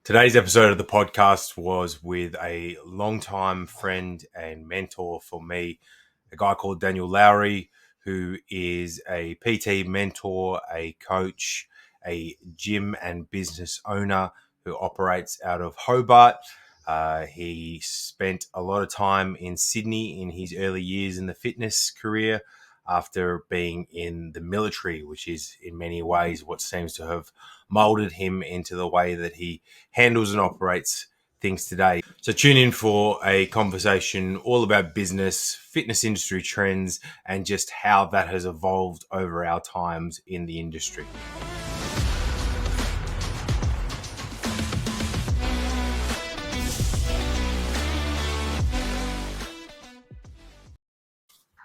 Today's episode of the podcast was with a longtime friend and mentor for me, a guy called Daniel Lowry, who is a PT mentor, a coach, a gym and business owner who operates out of Hobart. He spent a lot of time in Sydney in his early years in the fitness career after being in the military, which is in many ways what seems to have molded him into the way that he handles and operates things today. So tune in for a conversation all about business, fitness industry trends, and just how that has evolved over our times in the industry.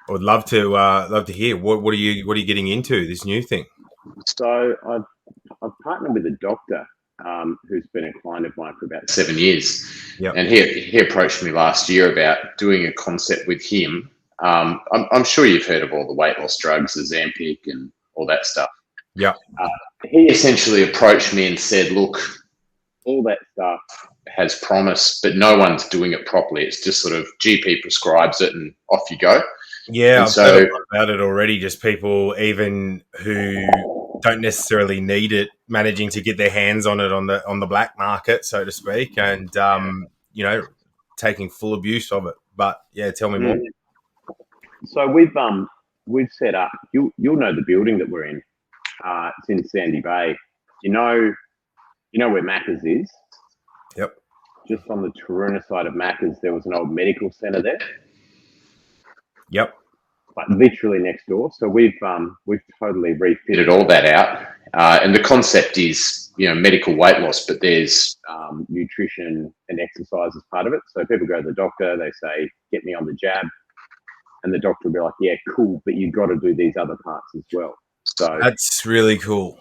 I would love to hear what are you getting into this new thing? So I've partnered with a doctor who's been a client of mine for about 7 years. Yep. And he approached me last year about doing a concept with him. I'm sure you've heard of all the weight loss drugs, Ozempic and all that stuff. Yeah. He essentially approached me and said, look, all that stuff has promise, but no one's doing it properly. It's just sort of GP prescribes it and off you go. Yeah, I've heard about it already. Just people even who don't necessarily need it, managing to get their hands on it on the black market, so to speak, and taking full abuse of it. But yeah, tell me more. So we've set up. You'll know the building that we're in. It's in Sandy Bay. You know where Macca's is. Yep. Just on the Taroona side of Macca's, there was an old medical centre there. Yep. Like literally next door. So we've totally refitted all that out. And the concept is, medical weight loss, but there's nutrition and exercise as part of it. So people go to the doctor, they say, get me on the jab. And the doctor will be like, yeah, cool, but you've got to do these other parts as well. So that's really cool.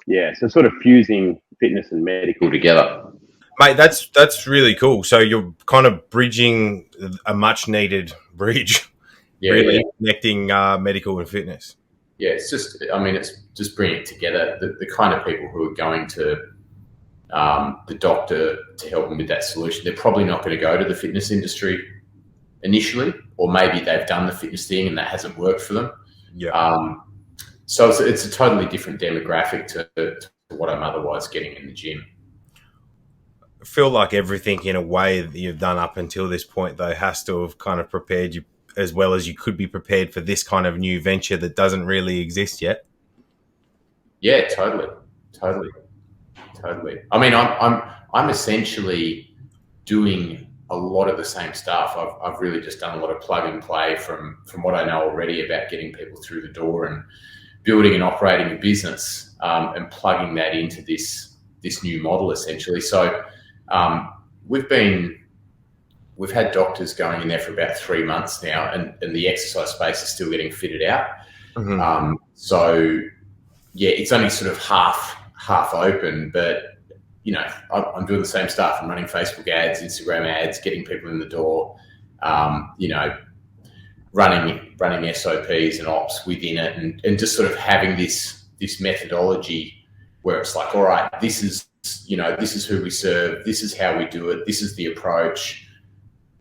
Yeah. So sort of fusing fitness and medical together. Mate, that's really cool. So you're kind of bridging a much needed bridge. Really connecting medical and fitness. Yeah, it's just bringing it together. The kind of people who are going to the doctor to help them with that solution, they're probably not going to go to the fitness industry initially, or maybe they've done the fitness thing and that hasn't worked for them. Yeah. So it's a totally different demographic to what I'm otherwise getting in the gym. I feel like everything in a way that you've done up until this point, though, has to have kind of prepared you as well as you could be prepared for this kind of new venture that doesn't really exist yet. Yeah, totally. I mean, I'm essentially doing a lot of the same stuff. I've really just done a lot of plug and play from what I know already about getting people through the door and building and operating a business, and plugging that into this new model essentially. So We've had doctors going in there for about 3 months now, and the exercise space is still getting fitted out. Mm-hmm. So yeah, it's only sort of half open, but I'm doing the same stuff. I'm running Facebook ads, Instagram ads, getting people in the door, running SOPs and ops within it, and just sort of having this methodology where it's like, all right, this is who we serve, this is how we do it, this is the approach.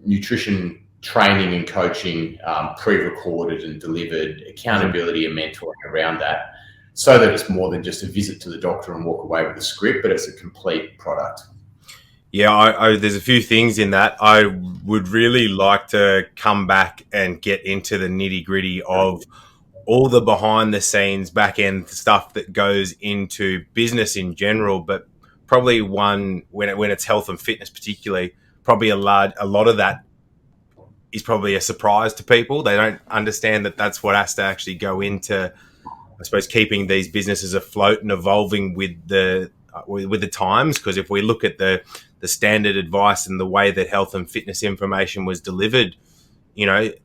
Nutrition training and coaching, pre-recorded and delivered, accountability and mentoring around that, so that it's more than just a visit to the doctor and walk away with a script, but it's a complete product. Yeah, there's a few things in that. I would really like to come back and get into the nitty-gritty of all the behind-the-scenes, back-end stuff that goes into business in general, but probably when it's health and fitness particularly, probably a lot of that is probably a surprise to people. They don't understand that that's what has to actually go into, I suppose, keeping these businesses afloat and evolving with the times. Because if we look at the standard advice and the way that health and fitness information was delivered,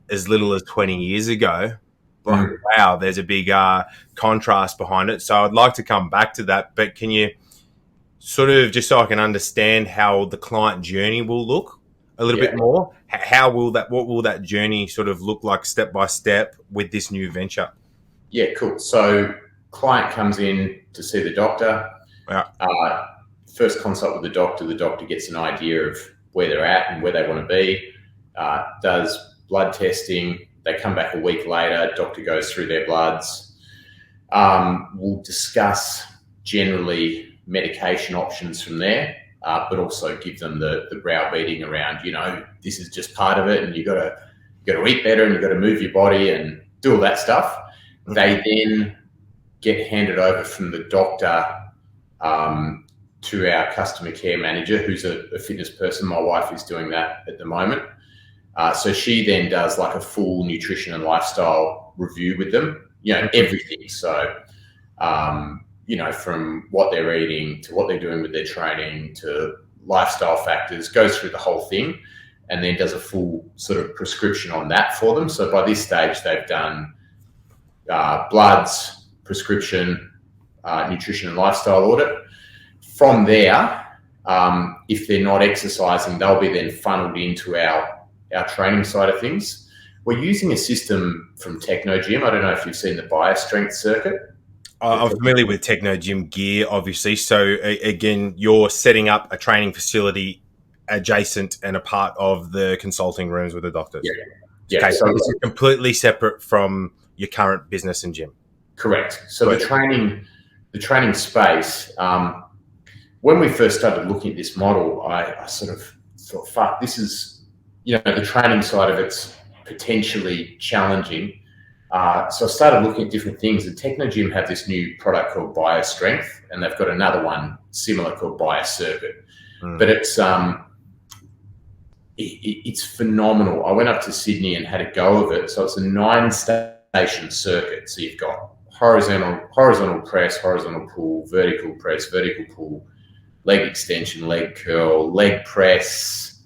as little as 20 years ago, wow, there's a big contrast behind it. So I'd like to come back to that, but can you sort of, just so I can understand how the client journey will look a little bit more, what will that journey sort of look like step by step with this new venture? Yeah, cool. So client comes in to see the doctor. Yeah. first consult with the doctor gets an idea of where they're at and where they want to be, does blood testing. They come back a week later, doctor goes through their bloods. We'll discuss generally medication options from there, but also give them the browbeating around, this is just part of it, and you got to eat better, and you got to move your body and do all that stuff. Mm-hmm. They then get handed over from the doctor to our customer care manager, who's a fitness person. My wife is doing that at the moment. So she then does like a full nutrition and lifestyle review with them, everything. So, from what they're eating to what they're doing with their training to lifestyle factors, goes through the whole thing and then does a full sort of prescription on that for them. So by this stage, they've done bloods, prescription, nutrition and lifestyle audit. From there, if they're not exercising, they'll be then funneled into our training side of things. We're using a system from Technogym. I don't know if you've seen the BioStrength circuit. I'm familiar with Technogym gear, obviously. So again, you're setting up a training facility adjacent and a part of the consulting rooms with the doctors. Yeah. Okay, so this is completely separate from your current business and gym. Correct. So the training space, when we first started looking at this model, I sort of thought, fuck, this is, the training side of it's potentially challenging. So I started looking at different things, and Technogym have this new product called BioStrength, and they've got another one similar called BioCircuit. But it's phenomenal. I went up to Sydney and had a go of it. So it's a 9-station circuit. So you've got horizontal press, horizontal pull, vertical press, vertical pull, leg extension, leg curl, leg press,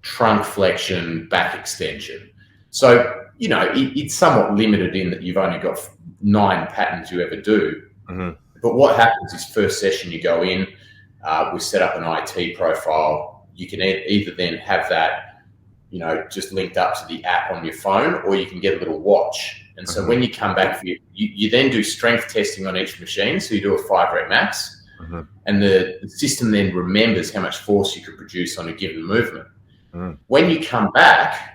trunk flexion, back extension. So, it's somewhat limited in that you've only got 9 patterns you ever do. Mm-hmm. But what happens is first session you go in, we set up an IT profile. You can either then have that, just linked up to the app on your phone, or you can get a little watch. And so when you come back, you then do strength testing on each machine. So you do a 5-rep max, and the system then remembers how much force you could produce on a given movement. When you come back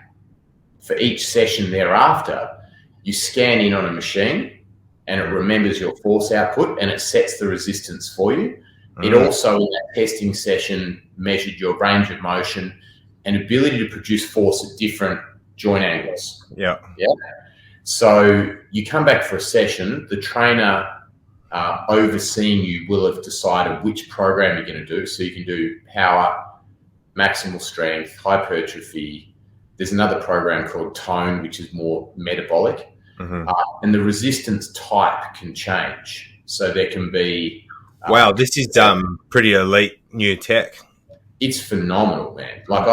for each session thereafter, you scan in on a machine and it remembers your force output and it sets the resistance for you. It also, in that testing session, measured your range of motion and ability to produce force at different joint angles. Yeah. So you come back for a session, the trainer overseeing you will have decided which program you're going to do. So you can do power, maximal strength, hypertrophy. There's another program called tone, which is more metabolic. And the resistance type can change. So there can be... wow, this is pretty elite new tech. It's phenomenal, man. Like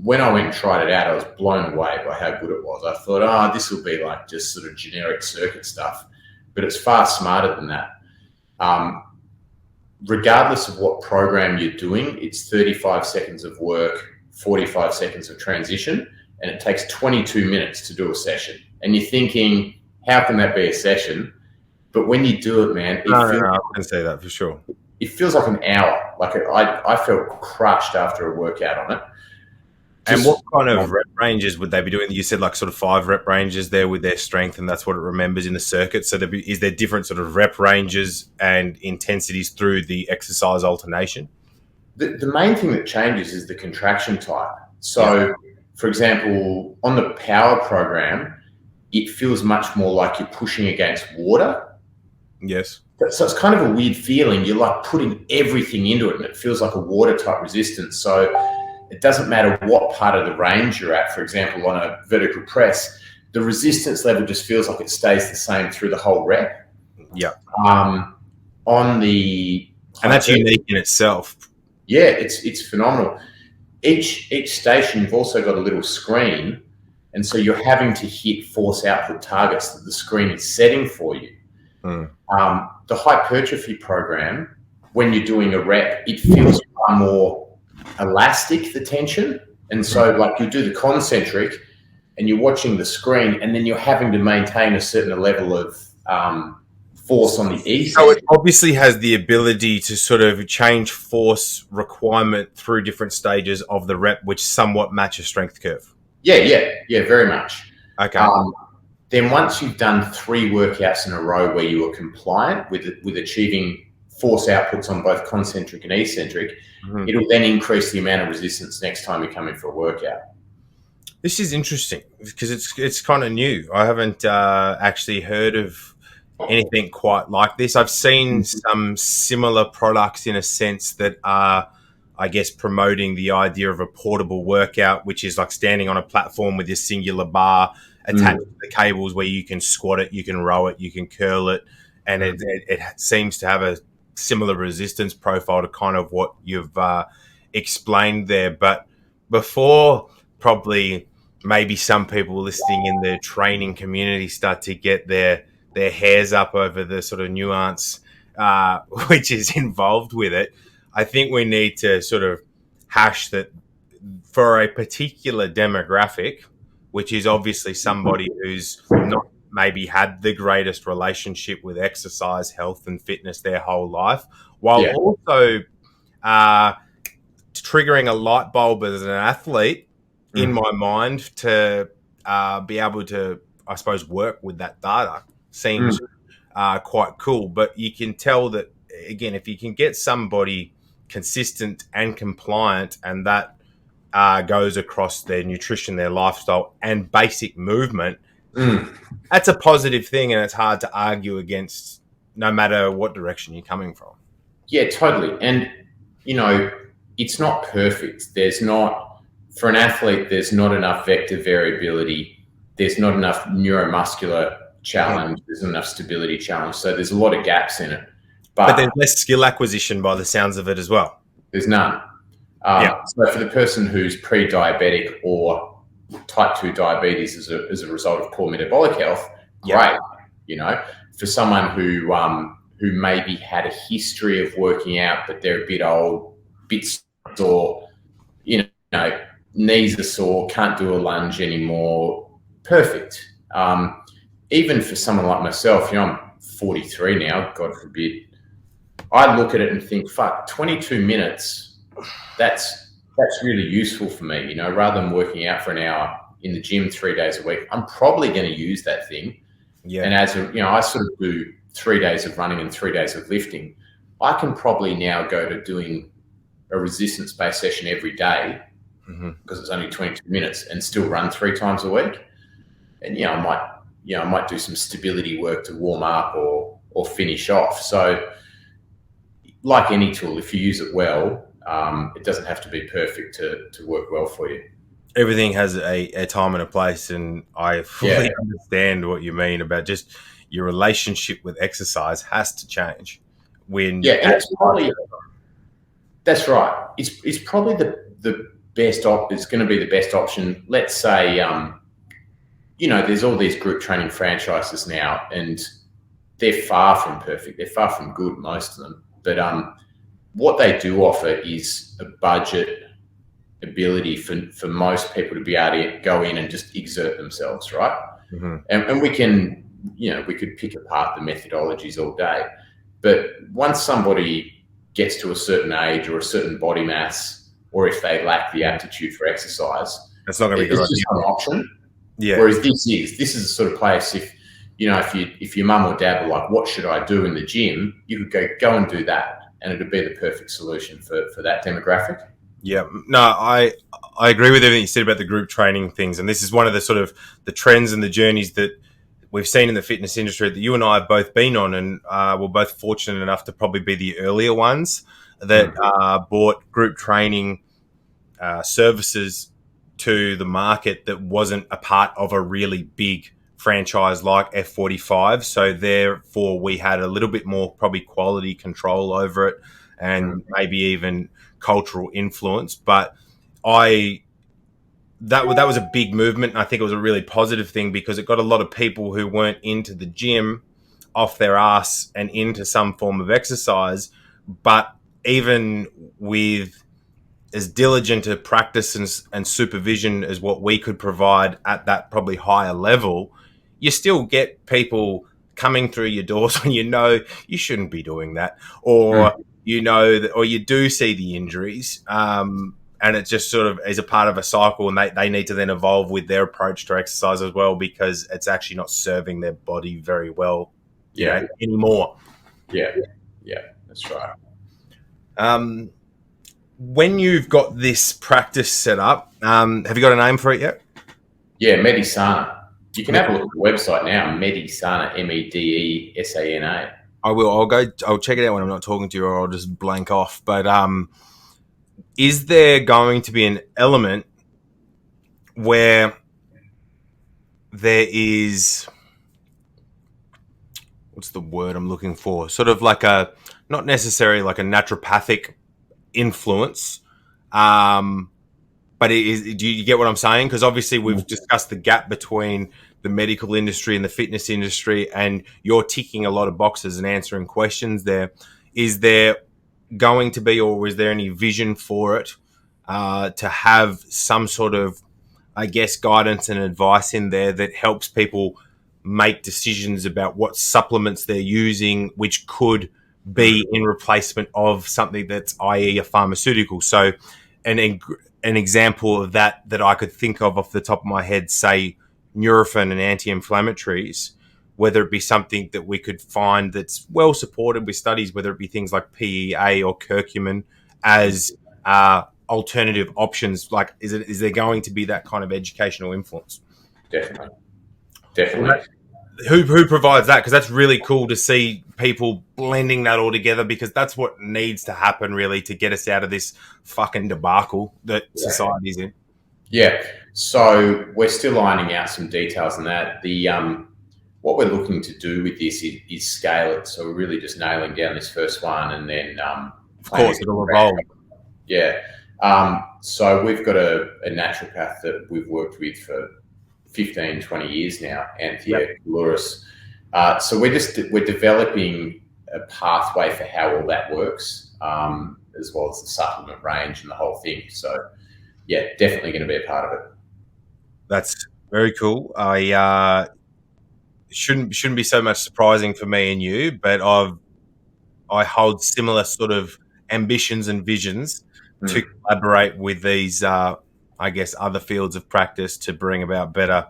when I went and tried it out, I was blown away by how good it was. I thought, this will be like just sort of generic circuit stuff, but it's far smarter than that. Regardless of what program you're doing, it's 35 seconds of work, 45 seconds of transition, and it takes 22 minutes to do a session. And you're thinking, how can that be a session? But when you do it, man, I can say that for sure. It feels like an hour. Like I felt crushed after a workout on it. And what kind of rep ranges would they be doing? You said like sort of 5 rep ranges there with their strength, and that's what it remembers in the circuit. So is there different sort of rep ranges and intensities through the exercise alternation? The main thing that changes is the contraction type. So, for example, on the power program, it feels much more like you're pushing against water. Yes. So it's kind of a weird feeling. You're like putting everything into it, and it feels like a water type resistance. So it doesn't matter what part of the range you're at. For example, on a vertical press, the resistance level just feels like it stays the same through the whole rep. Yeah. On the... And that's unique in itself. Yeah, it's phenomenal. Each station, you've also got a little screen, and so you're having to hit force output targets that the screen is setting for you. The hypertrophy program, when you're doing a rep, it feels far more elastic, the tension. And so like you do the concentric and you're watching the screen, and then you're having to maintain a certain level of force on the So it eccentric. obviously has the ability to sort of change force requirement through different stages of the rep, which somewhat match a strength curve. Yeah, very much. Okay. Then once you've done 3 workouts in a row where you are compliant with achieving force outputs on both concentric and eccentric, it'll then increase the amount of resistance next time you come in for a workout. This is interesting because it's kind of new. I haven't actually heard of anything quite like this. I've seen some similar products in a sense that are, I guess, promoting the idea of a portable workout, which is like standing on a platform with your singular bar attached to the cables where you can squat it, you can row it, you can curl it. And it seems to have a similar resistance profile to kind of what you've explained there. But before probably maybe some people listening in the training community start to get their hairs up over the sort of nuance which is involved with it, I think we need to sort of hash that for a particular demographic, which is obviously somebody who's not maybe had the greatest relationship with exercise, health, and fitness their whole life, while also triggering a light bulb as an athlete in my mind to be able to, I suppose, work with that data seems quite cool. But you can tell that, again, if you can get somebody consistent and compliant, and that goes across their nutrition, their lifestyle, and basic movement, that's a positive thing, and it's hard to argue against no matter what direction you're coming from. Yeah, totally. And, it's not perfect. There's not, for an athlete, there's not enough vector variability. There's not enough neuromuscular challenge. There's not enough stability challenge. So there's a lot of gaps in it. But there's less skill acquisition by the sounds of it as well. There's none. So for the person who's pre-diabetic or type 2 diabetes as a result of poor metabolic health, great. For someone who maybe had a history of working out, but they're a bit old, bit sore, knees are sore, can't do a lunge anymore, perfect. Even for someone like myself, I'm 43 now, God forbid, I look at it and think, fuck, 22 minutes, that's really useful for me, rather than working out for an hour in the gym 3 days a week. I'm probably going to use that thing. Yeah. And as I sort of do 3 days of running and 3 days of lifting, I can probably now go to doing a resistance-based session every day because it's only 22 minutes and still run 3 times a week. And, I might do some stability work to warm up or finish off. So like any tool, if you use it well, it doesn't have to be perfect to work well for you. Everything has a time and a place, and I fully understand what you mean about just your relationship with exercise has to change. And that's right. It's probably the best it's going to be the best option. Let's say, there's all these group training franchises now, and they're far from perfect. They're far from good, most of them. But what they do offer is a budget ability for most people to be able to go in and just exert themselves, right? And we can, we could pick apart the methodologies all day. But once somebody gets to a certain age or a certain body mass, or if they lack the aptitude for exercise, that's not going to be good. It's just an option. Yeah. Whereas this is a sort of place, if your mum or dad were like, what should I do in the gym? You could go and do that, and it'd be the perfect solution for that demographic. Yeah, no, I agree with everything you said about the group training things. And this is one of the sort of the trends and the journeys that we've seen in the fitness industry that you and I have both been on, and we're both fortunate enough to probably be the earlier ones that brought group training services to the market that wasn't a part of a really big franchise like F45. So therefore we had a little bit more probably quality control over it, and maybe even cultural influence. But that was a big movement, and I think it was a really positive thing because it got a lot of people who weren't into the gym off their ass and into some form of exercise. But even with as diligent a practice and supervision as what we could provide at that probably higher level, you still get people coming through your doors when you shouldn't be doing that, or or you do see the injuries, and it just sort of is a part of a cycle, and they need to then evolve with their approach to exercise as well, because it's actually not serving their body very well, anymore. Yeah, that's right. When you've got this practice set up, have you got a name for it yet? Yeah, Medisana. You can have a look at the website now, Medisana, Medesana. I will. I'll check it out when I'm not talking to you, or I'll just blank off. But is there going to be an element where there is, what's the word I'm looking for? Sort of like not necessarily like a naturopathic influence, but do you get what I'm saying? Because obviously we've discussed the gap between the medical industry and the fitness industry, and you're ticking a lot of boxes and answering questions there. Is there going to be, or is there any vision for it to have some sort of, I guess, guidance and advice in there that helps people make decisions about what supplements they're using, which could be in replacement of something that's, i.e., a pharmaceutical? So an example of that I could think of off the top of my head, say Nurofen and anti-inflammatories, whether it be something that we could find that's well supported with studies, whether it be things like PEA or curcumin as alternative options. Like, is there going to be that kind of educational influence? Definitely. Who provides that? Because that's really cool to see people blending that all together, because that's what needs to happen really to get us out of this fucking debacle that society's in. Yeah. So we're still ironing out some details on that. What we're looking to do with this is scale it. So we're really just nailing down this first one, and then of course it'll evolve. Yeah. So we've got a naturopath that we've worked with for 15, 20 years now, Anthea Louris. So we're developing a pathway for how all that works, as well as the supplement range and the whole thing. So yeah, definitely going to be a part of it. That's very cool. I shouldn't be so much surprising for me and you, but I hold similar sort of ambitions and visions to collaborate with these, I guess, other fields of practice to bring about better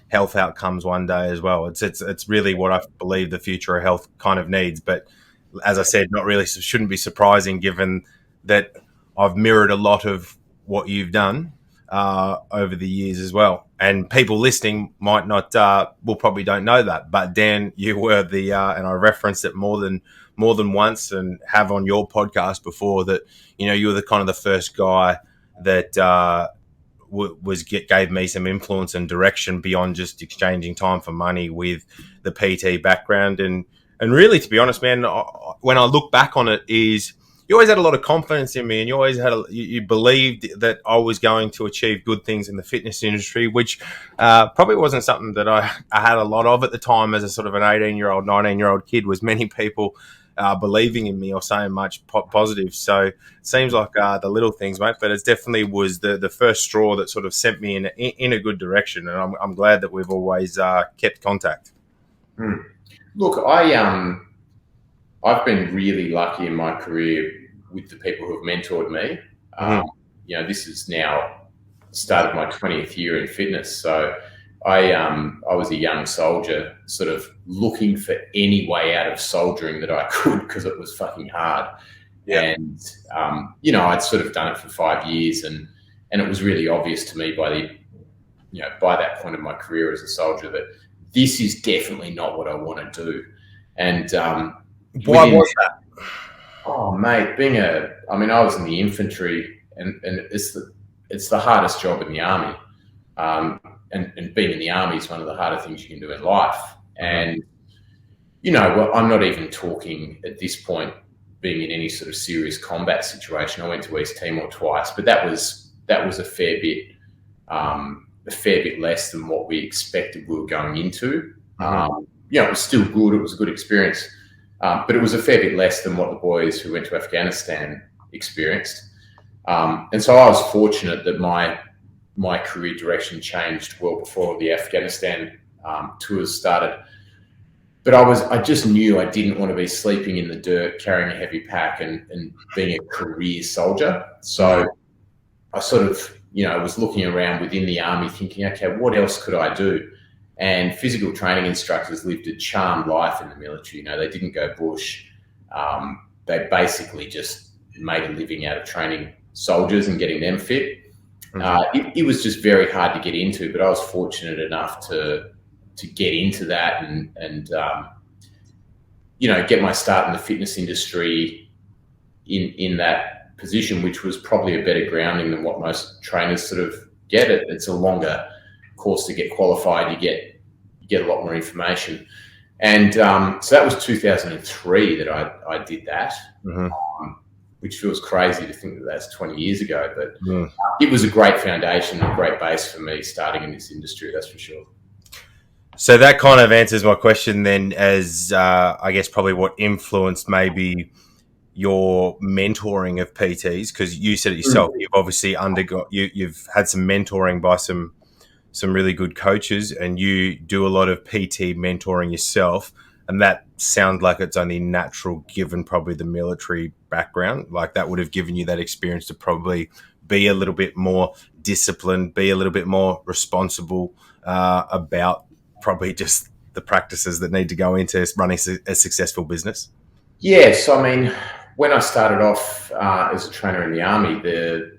health outcomes one day as well. It's really what I believe the future of health kind of needs. But as I said, not really, shouldn't be surprising given that I've mirrored a lot of what you've done over the years as well. And people listening might not, probably don't know that. But Dan, you were and I referenced it more than once, and have on your podcast before, that you were the kind of the first guy that gave me some influence and direction beyond just exchanging time for money with the PT background. And really, to be honest, man, when I look back on it, is you always had a lot of confidence in me, and you always had you believed that I was going to achieve good things in the fitness industry, which probably wasn't something that I had a lot of at the time as a sort of an 18-year-old, 19-year-old kid, was many people believing in me or saying much positive. So it seems like the little things, mate, but it definitely was the first straw that sort of sent me in a good direction, and I'm glad that we've always kept contact. Look, I've been really lucky in my career with the people who have mentored me. This is now started my 20th year in fitness. So I was a young soldier, sort of looking for any way out of soldiering that I could, because it was fucking hard. Yeah. And, I'd sort of done it for 5 years, and it was really obvious to me by that point in my career as a soldier that this is definitely not what I want to do. And, why was that? Oh, mate, I was in the infantry, and it's the hardest job in the army. And being in the army is one of the harder things you can do in life. And, I'm not even talking at this point being in any sort of serious combat situation. I went to East Timor twice, but that was a fair bit less than what we expected we were going into. It was still good. It was a good experience. But it was a fair bit less than what the boys who went to Afghanistan experienced. And so I was fortunate that my career direction changed well before the Afghanistan tours started. but I just knew I didn't want to be sleeping in the dirt, carrying a heavy pack and being a career soldier. So I sort of, was looking around within the army thinking, okay, what else could I do? And physical training instructors lived a charmed life in the military. They didn't go bush. They basically just made a living out of training soldiers and getting them fit. It was just very hard to get into, but I was fortunate enough to get into that and get my start in the fitness industry in that position, which was probably a better grounding than what most trainers sort of get. It's a longer course to get qualified. You get a lot more information. And so that was 2003 that I did that, which feels crazy to think that that's 20 years ago. But it was a great foundation, a great base for me starting in this industry, that's for sure. So that kind of answers my question then, as I guess probably what influenced maybe your mentoring of PTs, because you said it yourself, you've obviously you've had some mentoring by some really good coaches, and you do a lot of PT mentoring yourself, and that sounds like it's only natural given probably the military background. Like that would have given you that experience to probably be a little bit more disciplined, be a little bit more responsible about probably just the practices that need to go into running a successful business. Yes, I mean, when I started off as a trainer in the army, the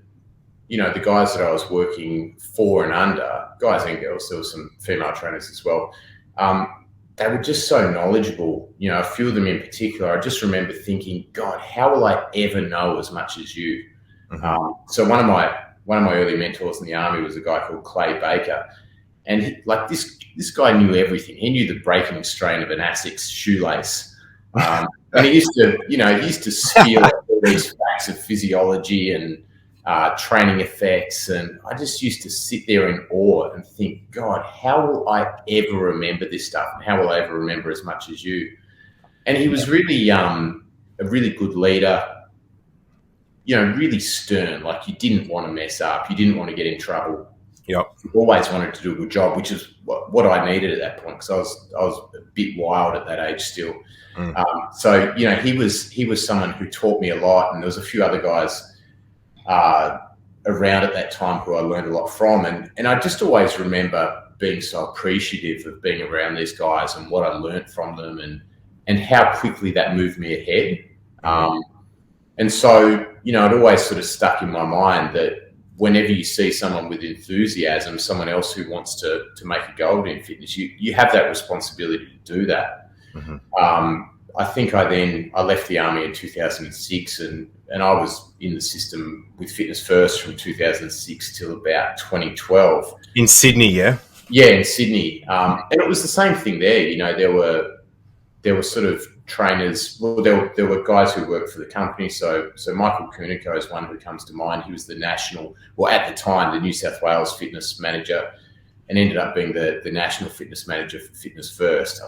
guys that I was working for and under, guys and girls, there were some female trainers as well, they were just so knowledgeable. A few of them in particular, I just remember thinking, God, how will I ever know as much as you? So one of my early mentors in the army was a guy called Clay Baker. And this guy knew everything. He knew the breaking strain of an ASICS shoelace. And he used to spiel all these facts of physiology and training effects. And I just used to sit there in awe and think, God, how will I ever remember this stuff? And how will I ever remember as much as you? And he was really a really good leader, really stern. Like you didn't want to mess up. You didn't want to get in trouble. Yep. You always wanted to do a good job, which is what I needed at that point, because I was a bit wild at that age still. So he was someone who taught me a lot, and there was a few other guys around at that time who I learned a lot from, and I just always remember being so appreciative of being around these guys and what I learned from them, and how quickly that moved me ahead. And so it always sort of stuck in my mind that whenever you see someone with enthusiasm, someone else who wants to make a go of it in fitness, you have that responsibility to do that. I think I left the army in 2006, and I was in the system with Fitness First from 2006 till about 2012. In Sydney, yeah? Yeah, in Sydney. And it was the same thing there. There were sort of trainers. Well, there were guys who worked for the company. So Michael Kunico is one who comes to mind. He was the national, well, at the time, the New South Wales fitness manager, and ended up being the national fitness manager for Fitness First.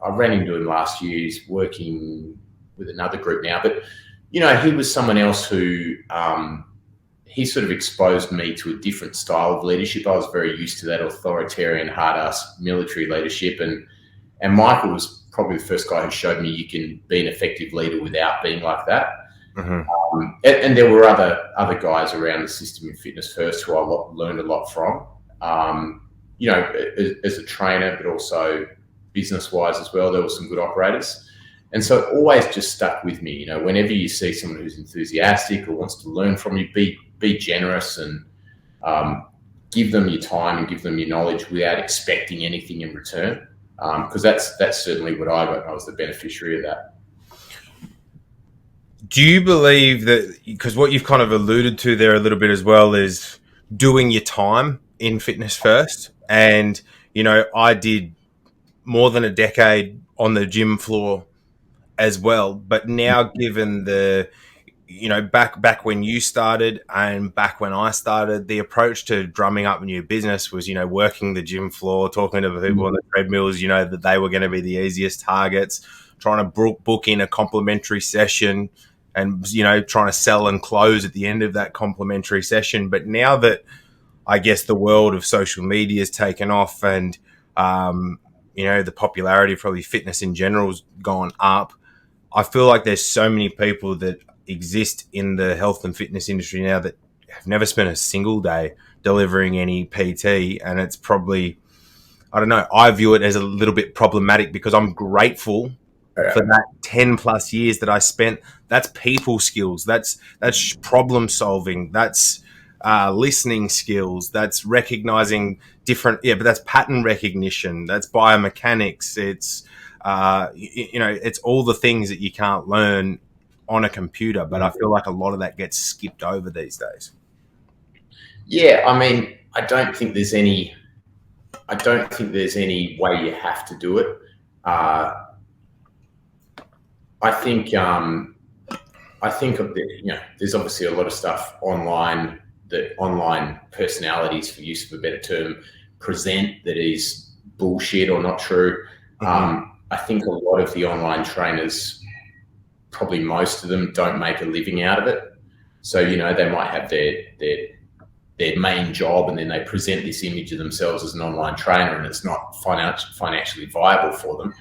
I ran into him last year. He's working with another group now, but he was someone else who he sort of exposed me to a different style of leadership. I was very used to that authoritarian, hard-ass military leadership, and Michael was probably the first guy who showed me you can be an effective leader without being like that. And there were other guys around the system in Fitness First who I learned a lot from, as a trainer, but also business-wise as well. There were some good operators. And so it always just stuck with me. Whenever you see someone who's enthusiastic or wants to learn from you, be generous and give them your time and give them your knowledge without expecting anything in return. Because that's certainly what I got, and I was the beneficiary of that. Do you believe that, because what you've kind of alluded to there a little bit as well is doing your time in Fitness First, and I did more than a decade on the gym floor as well, but now given the back when you started and back when I started, the approach to drumming up a new business was, working the gym floor, talking to the people on the treadmills, that they were going to be the easiest targets, trying to book in a complimentary session and, trying to sell and close at the end of that complimentary session. But now that I guess the world of social media has taken off and, the popularity of probably fitness in general has gone up. I feel like there's so many people that exist in the health and fitness industry now that have never spent a single day delivering any PT. And it's probably, I don't know, I view it as a little bit problematic because I'm grateful for that 10 plus years that I spent. That's people skills. That's problem solving. That's listening skills. That's recognizing different, but that's pattern recognition. That's biomechanics. It's, it's all the things that you can't learn on a computer. But I feel like a lot of that gets skipped over these days. Yeah. I mean, I don't think there's any way you have to do it. I think of there's obviously a lot of stuff online that online personalities, for use of a better term, present that is bullshit or not true. I think a lot of the online trainers, probably most of them, don't make a living out of it. So, they might have their main job and then they present this image of themselves as an online trainer and it's not financially viable for them.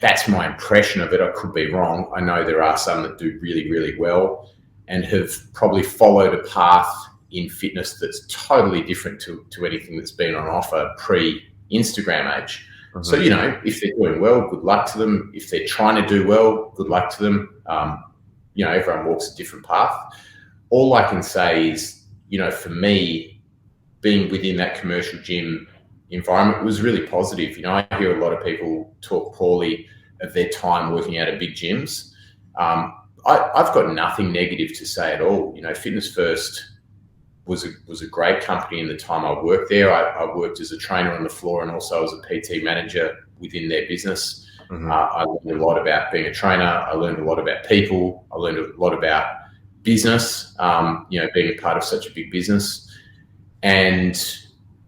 That's my impression of it. I could be wrong. I know there are some that do really, really well and have probably followed a path in fitness that's totally different to anything that's been on offer pre-Instagram age. So, if they're doing well, good luck to them. If they're trying to do well, good luck to them. Everyone walks a different path. All I can say is, for me, being within that commercial gym environment was really positive. I hear a lot of people talk poorly of their time working out of big gyms. I've got nothing negative to say at all. Fitness First was a great company in the time I worked there. I worked as a trainer on the floor and also as a PT manager within their business. I learned a lot about being a trainer. I learned a lot about people. I learned a lot about business, being a part of such a big business. And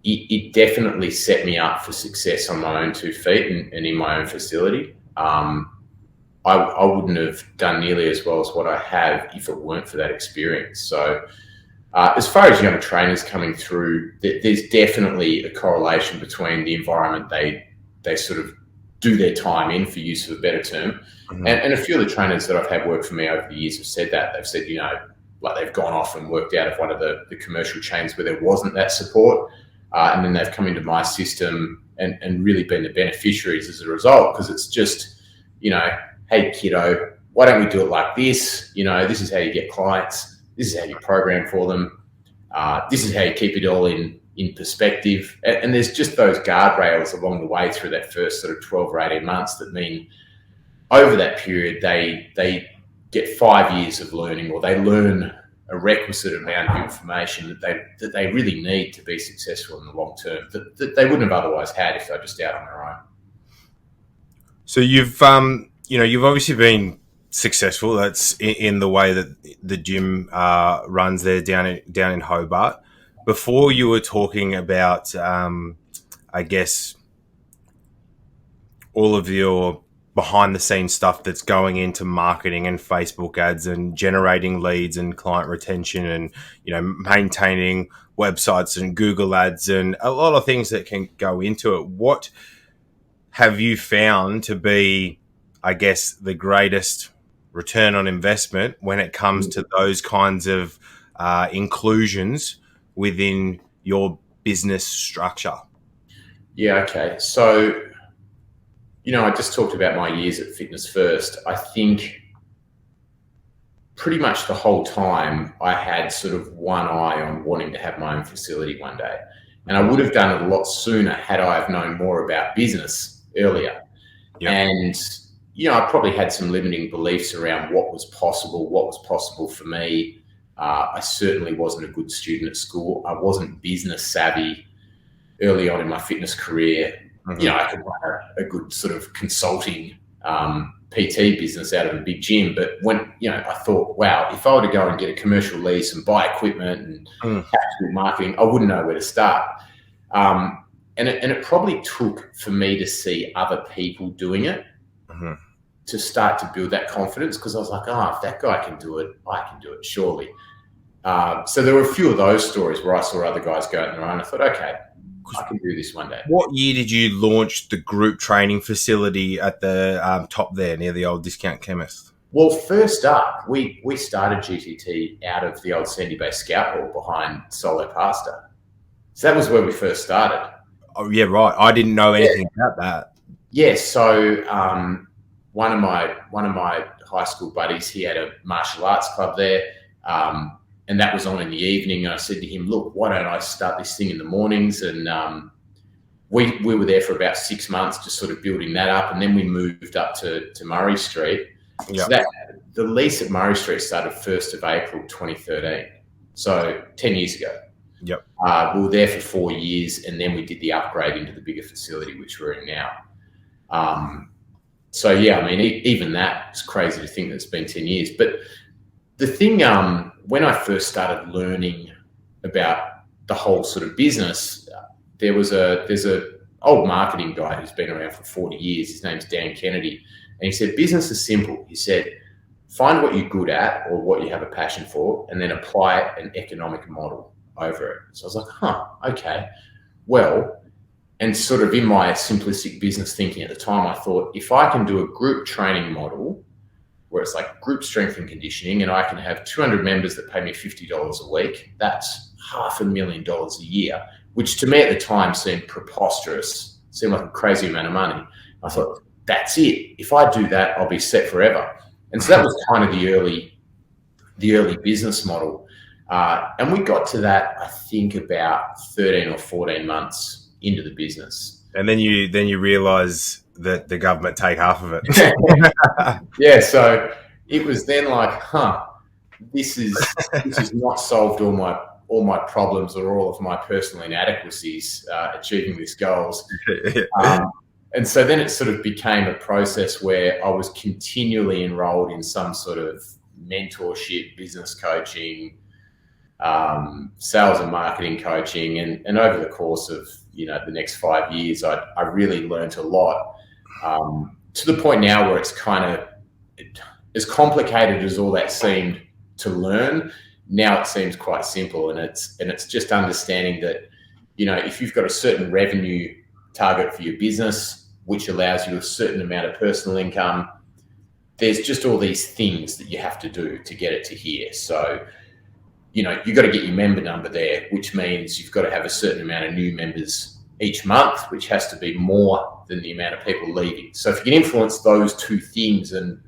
it definitely set me up for success on my own 2 feet and in my own facility. I wouldn't have done nearly as well as what I have if it weren't for that experience. So as far as young trainers coming through, there's definitely a correlation between the environment they sort of do their time in, for use of a better term. And a few of the trainers that I've had work for me over the years have said that. They've said, like they've gone off and worked out of one of the commercial chains where there wasn't that support. And then they've come into my system and really been the beneficiaries as a result, because it's just, hey, kiddo, why don't we do it like this? This is how you get clients. This is how you program for them. This is how you keep it all in perspective. And there's just those guardrails along the way through that first sort of 12 or 18 months that mean over that period, they get 5 years of learning, or they learn a requisite amount of information that they really need to be successful in the long term that they wouldn't have otherwise had if they're just out on their own. So you've obviously been successful. That's in the way that the gym runs there down in Hobart. Before you were talking about, I guess, all of your behind the scenes stuff that's going into marketing and Facebook ads and generating leads and client retention and, maintaining websites and Google ads and a lot of things that can go into it. What have you found to be, I guess, the greatest return on investment when it comes to those kinds of inclusions within your business structure? Yeah, okay. So, I just talked about my years at Fitness First. I think pretty much the whole time I had sort of one eye on wanting to have my own facility one day. And I would have done it a lot sooner had I have known more about business earlier. Yep. And, I probably had some limiting beliefs around what was possible for me. I certainly wasn't a good student at school. I wasn't business savvy early on in my fitness career. I could run a good sort of consulting PT business out of a big gym. But when, I thought, wow, if I were to go and get a commercial lease and buy equipment and have to do marketing, I wouldn't know where to start. And it probably took for me to see other people doing it to start to build that confidence, because I was like, if that guy can do it, I can do it, surely. So there were a few of those stories where I saw other guys go out on their own. I thought, okay, I can do this one day. What year did you launch the group training facility at the top there near the old discount chemist? Well, first up, we started GTT out of the old Sandy Bay Scout Hall behind Solo Pasta. So that was where we first started. Oh yeah, right. I didn't know anything about that. Yeah, so one of my high school buddies, he had a martial arts club there, and that was on in the evening. And I said to him, "Look, why don't I start this thing in the mornings?" And we were there for about 6 months, just sort of building that up, and then we moved up to Murray Street. Yep. So the lease at Murray Street started 1st of April 2013, so 10 years ago. Yep. We were there for 4 years, and then we did the upgrade into the bigger facility, which we're in now. So yeah, I mean, even that is crazy to think that it's been 10 years. But the thing, when I first started learning about the whole sort of business, there's a old marketing guy who's been around for 40 years. His name's Dan Kennedy. And he said, business is simple. He said, find what you're good at or what you have a passion for, and then apply an economic model over it. So I was like, okay. Well, and sort of in my simplistic business thinking at the time, I thought, if I can do a group training model where it's like group strength and conditioning, and I can have 200 members that pay me $50 a week, that's $500,000 a year, which to me at the time seemed preposterous, seemed like a crazy amount of money. I thought, that's it. If I do that, I'll be set forever. And so that was kind of the early business model. And we got to that, I think, about 13 or 14 months into the business. And then you realise that the government take half of it. Yeah, so it was then like, this has not solved all my problems or all of my personal inadequacies achieving these goals. And so then it sort of became a process where I was continually enrolled in some sort of mentorship, business coaching, sales and marketing coaching. And over the course of, the next 5 years, I really learned a lot, to the point now where it's kind of as complicated as all that seemed to learn. Now it seems quite simple, and it's just understanding that, if you've got a certain revenue target for your business, which allows you a certain amount of personal income, there's just all these things that you have to do to get it to here. So, you've got to get your member number there, which means you've got to have a certain amount of new members each month, which has to be more than the amount of people leaving. So if you can influence those two things and,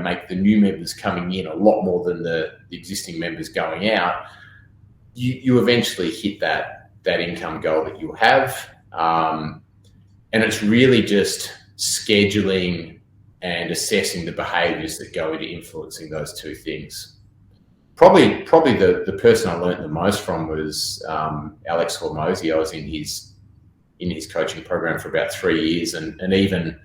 make the new members coming in a lot more than the existing members going out, you eventually hit that income goal that you have. And it's really just scheduling and assessing the behaviours that go into influencing those two things. Probably the person I learned the most from was Alex Hormozy. I was in his coaching program for about 3 years, and even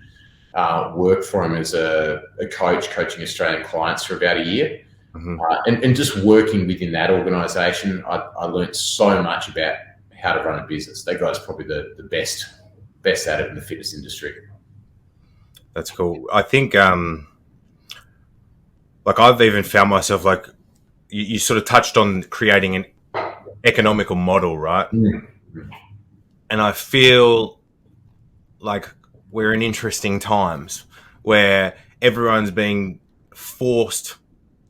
worked for him as a coach, coaching Australian clients for about a year. Mm-hmm. And just working within that organisation, I learned so much about how to run a business. That guy's probably the best at it in the fitness industry. That's cool. I think, I've even found myself, like, you sort of touched on creating an economical model, right? Mm-hmm. And I feel like we're in interesting times where everyone's being forced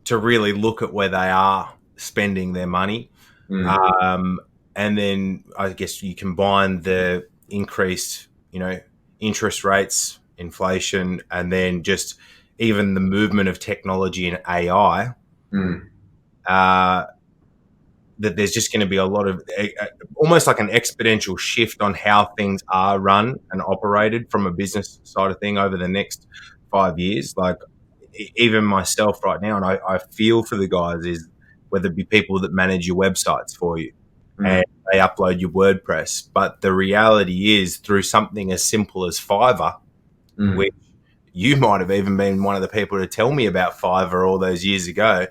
to really look at where they are spending their money. Mm-hmm. And then I guess you combine the increased, interest rates, inflation, and then just even the movement of technology and AI, that there's just going to be a lot of almost like an exponential shift on how things are run and operated from a business side of thing over the next 5 years. Like, even myself right now, and I feel for the guys, is whether it be people that manage your websites for you and they upload your WordPress. But the reality is, through something as simple as Fiverr, which you might have even been one of the people to tell me about Fiverr all those years ago,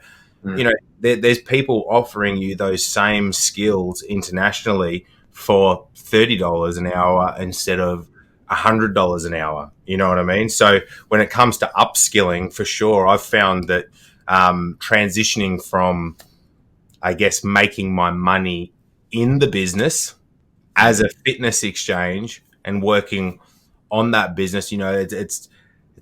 there's people offering you those same skills internationally for $30 an hour instead of $100 an hour. You know what I mean? So when it comes to upskilling, for sure, I've found that transitioning from, I guess, making my money in the business as a fitness exchange and working on that business, it's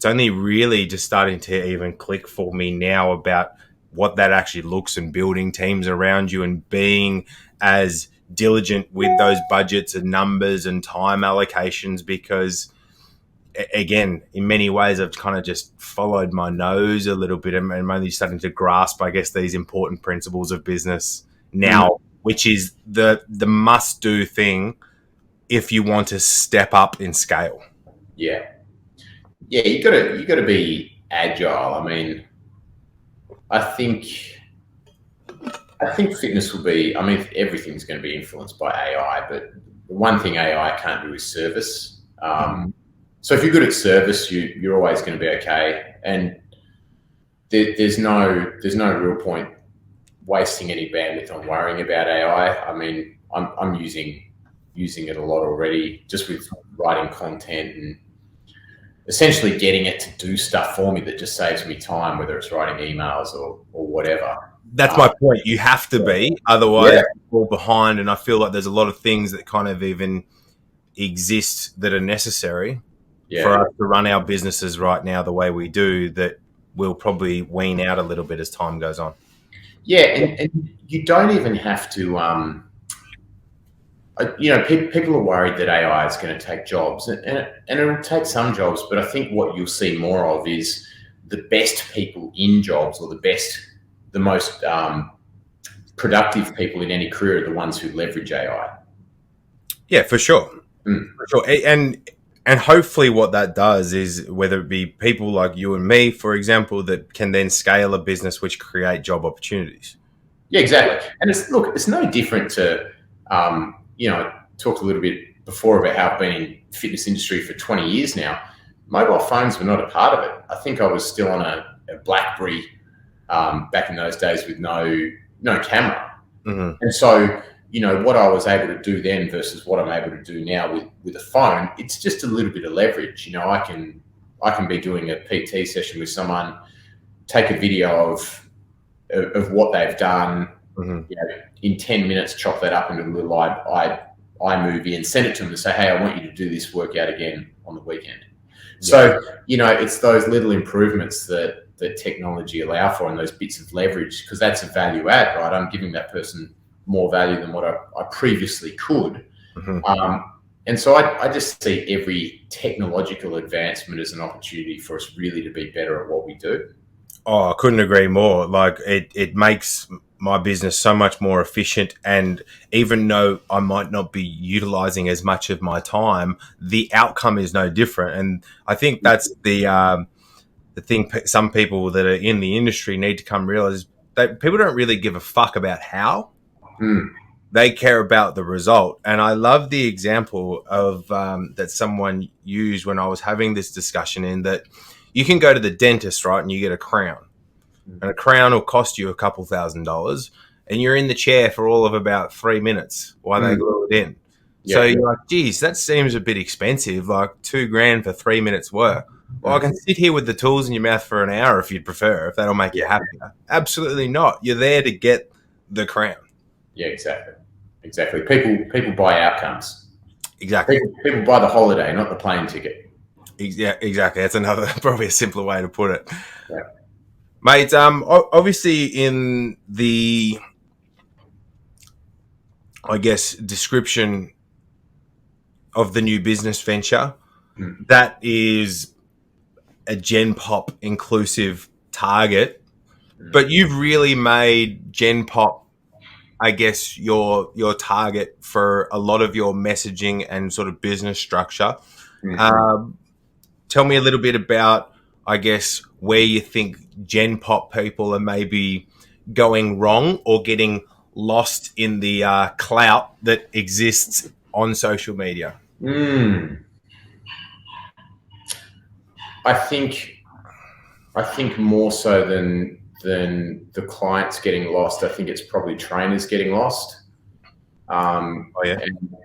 only really just starting to even click for me now about what that actually looks, and building teams around you and being as diligent with those budgets and numbers and time allocations, because again, in many ways, I've kind of just followed my nose a little bit, and I'm only starting to grasp, I guess, these important principles of business now, which is the must do thing if you want to step up in scale. Yeah, you got to be agile. I mean, I think fitness will be. I mean, everything's going to be influenced by AI, but the one thing AI can't do is service. So if you're good at service, you're always going to be okay, and there's no real point wasting any bandwidth on worrying about AI. I mean, I'm using it a lot already, just with writing content and essentially getting it to do stuff for me that just saves me time, whether it's writing emails or whatever. That's my point. You have to be, otherwise you fall behind. And I feel like there's a lot of things that kind of even exist that are necessary for us to run our businesses right now the way we do, that we'll probably wean out a little bit as time goes on. Yeah, and you don't even have to. People are worried that AI is going to take jobs, and it'll take some jobs. But I think what you'll see more of is the best people in jobs, or the most productive people in any career, are the ones who leverage AI. Yeah, for sure. For sure. And hopefully what that does is, whether it be people like you and me, for example, that can then scale a business which create job opportunities. Yeah, exactly. And it's no different to, talked a little bit before about how I've been in the fitness industry for 20 years now. Mobile phones were not a part of it. I think I was still on a BlackBerry back in those days with no camera. And so, what I was able to do then versus what I'm able to do now with a phone, it's just a little bit of leverage. I can be doing a PT session with someone, take a video of what they've done, in 10 minutes, chop that up into a little iMovie and send it to them and say, hey, I want you to do this workout again on the weekend. So, it's those little improvements that technology allow for, and those bits of leverage, because that's a value add, right? I'm giving that person more value than what I previously could. And so I just see every technological advancement as an opportunity for us really to be better at what we do. Oh, I couldn't agree more. Like, it makes my business so much more efficient, and even though I might not be utilizing as much of my time, the outcome is no different. And I think that's the thing some people that are in the industry need to come realize, that people don't really give a fuck about how. They care about the result. And I love the example of that someone used when I was having this discussion, in that you can go to the dentist, right, and you get a crown. And a crown will cost you a couple $1,000, and you're in the chair for all of about 3 minutes while they glue it in. So you're like, geez, that seems a bit expensive, like $2,000 for 3 minutes work. Well, I can sit here with the tools in your mouth for an hour if you'd prefer, if that'll make you happier. Absolutely not. You're there to get the crown. Yeah, exactly. People buy outcomes. Exactly. People buy the holiday, not the plane ticket. Yeah, exactly. That's another, probably a simpler way to put it. Yeah. Mate, obviously in the, I guess, description of the new business venture, that is a Gen Pop inclusive target, but you've really made Gen Pop, I guess, your target for a lot of your messaging and sort of business structure. Tell me a little bit about, I guess, where you think Gen Pop people are maybe going wrong or getting lost in the clout that exists on social media. I think more so than the clients getting lost, I think it's probably trainers getting lost. And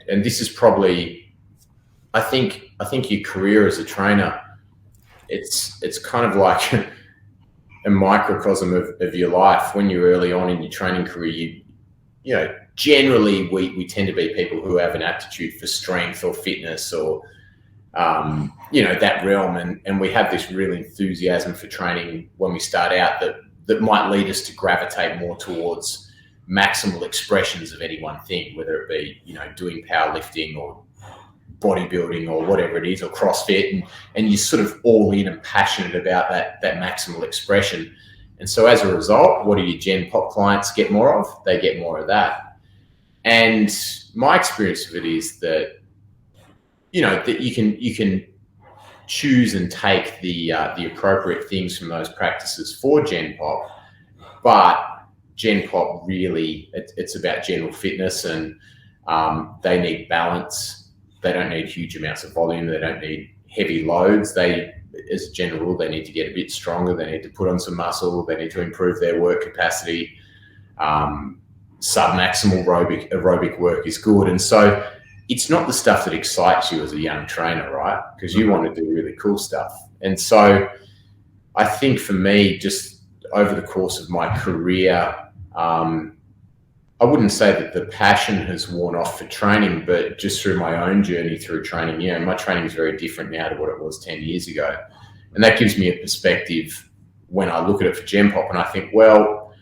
this is probably, I think your career as a trainer, it's kind of like a microcosm of your life. When you're early on in your training career, generally we tend to be people who have an aptitude for strength or fitness or, that realm. And we have this real enthusiasm for training when we start out that might lead us to gravitate more towards maximal expressions of any one thing, whether it be, doing powerlifting or bodybuilding or whatever it is, or CrossFit, and you're sort of all in and passionate about that maximal expression. And so as a result, what do your Gen Pop clients get more of? They get more of that. And my experience of it is that, that you can choose and take the appropriate things from those practices for Gen Pop, but Gen Pop really, it's about general fitness, and they need balance. They don't need huge amounts of volume. They don't need heavy loads. As a general rule, they need to get a bit stronger. They need to put on some muscle. They need to improve their work capacity. Sub-maximal aerobic work is good. And so it's not the stuff that excites you as a young trainer, right? Because you want to do really cool stuff. And so I think for me, just over the course of my career, I wouldn't say that the passion has worn off for training, but just through my own journey through training, my training is very different now to what it was 10 years ago. And that gives me a perspective when I look at it for Gen Pop, and I think, well,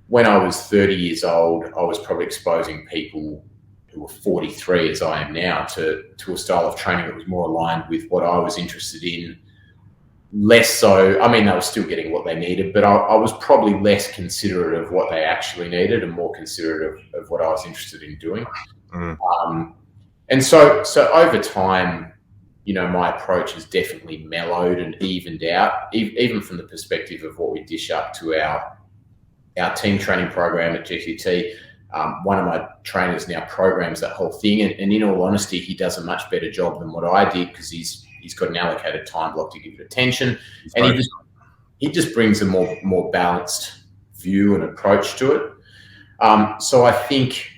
when I was 30 years old, I was probably exposing people who were 43 as I am now to a style of training that was more aligned with what I was interested in. Less so, I mean, they were still getting what they needed, but I was probably less considerate of what they actually needed and more considerate of what I was interested in doing. And so over time, my approach has definitely mellowed and evened out, even from the perspective of what we dish up to our team training program at GTT. One of my trainers now programs that whole thing, and in all honesty, he does a much better job than what I did, because he's got an allocated time block to give it attention, and he just brings a more balanced view and approach to it. So I think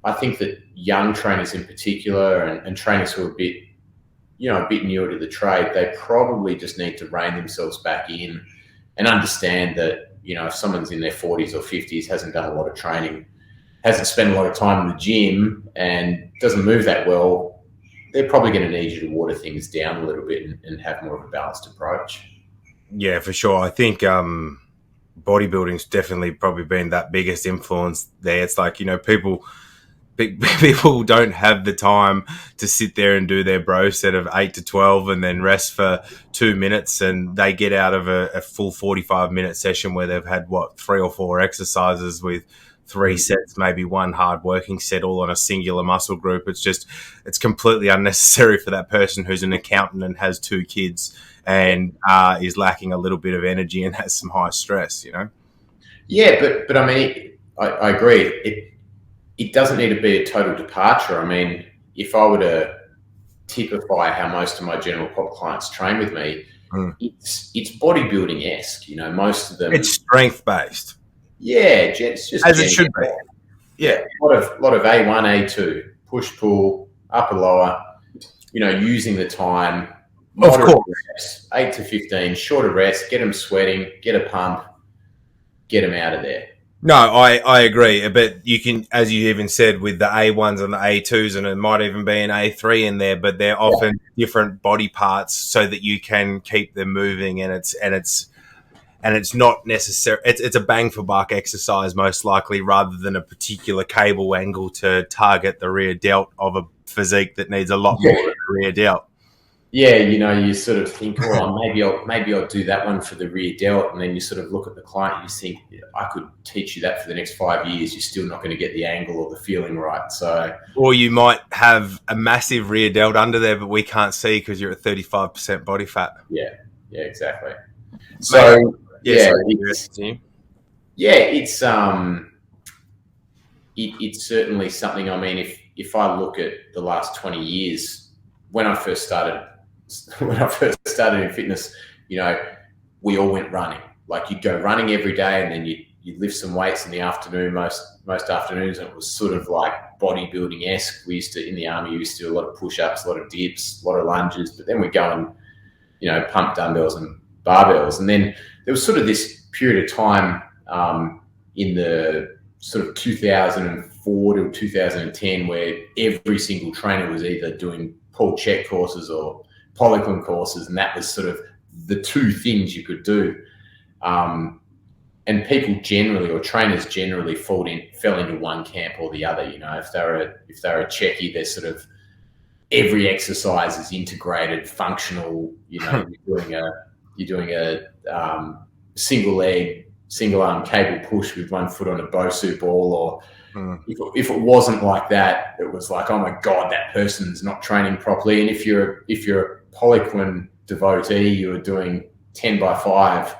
that young trainers in particular, and trainers who are a bit newer to the trade, they probably just need to rein themselves back in and understand that, if someone's in their 40s or 50s, hasn't done a lot of training, hasn't spent a lot of time in the gym, and doesn't move that well, they're probably going to need you to water things down a little bit and have more of a balanced approach. Yeah, for sure. I think bodybuilding's definitely probably been that biggest influence there. It's like, people don't have the time to sit there and do their bro set of 8 to 12 and then rest for 2 minutes, and they get out of a full 45-minute session where they've had 3 or 4 exercises with 3 sets, maybe 1 hard working set, all on a singular muscle group. It's completely unnecessary for that person who's an accountant and has 2 kids and is lacking a little bit of energy and has some high stress, Yeah, but I mean, I agree. It doesn't need to be a total departure. I mean, if I were to typify how most of my general pop clients train with me, it's bodybuilding-esque. Most of them, it's strength-based. Yeah, it's just as it should be. Yeah, a lot of A1, A2, push, pull, upper, lower. Using the time. Of course, reps, 8 to 15, shorter rest, get them sweating, get a pump, get them out of there. No, I agree. But you can, as you even said, with the A1s and the A2s, and it might even be an A3 in there, but they're often different body parts so that you can keep them moving, and it's not necessary. It's a bang for buck exercise, most likely, rather than a particular cable angle to target the rear delt of a physique that needs a lot more than the rear delt. Yeah, you sort of think, oh, maybe I'll do that one for the rear delt, and then you sort of look at the client and you think, I could teach you that for the next 5 years. You're still not going to get the angle or the feeling right. So, or you might have a massive rear delt under there, but we can't see because you're at 35% body fat. Yeah, exactly. So, it's certainly something. I mean, if I look at the last 20 years, when I first started in fitness, we all went running. Like, you'd go running every day, and then you'd lift some weights in the afternoon, most afternoons, and it was sort of like bodybuilding-esque. In the army, we used to do a lot of push-ups, a lot of dips, a lot of lunges, but then we'd go and, pump dumbbells and barbells. And then there was sort of this period of time in the sort of 2004 to 2010, where every single trainer was either doing Paul Check courses or Poliquin courses, and that was sort of the two things you could do. And people generally, or trainers generally, fell into one camp or the other. You know, if they're a Checky, they're sort of every exercise is integrated, functional. You know, you're doing a single leg, single arm cable push with one foot on a Bosu ball, or if it wasn't like that, it was like, oh my God, that person's not training properly. And if you're a Poliquin devotee, you were doing 10 by 5.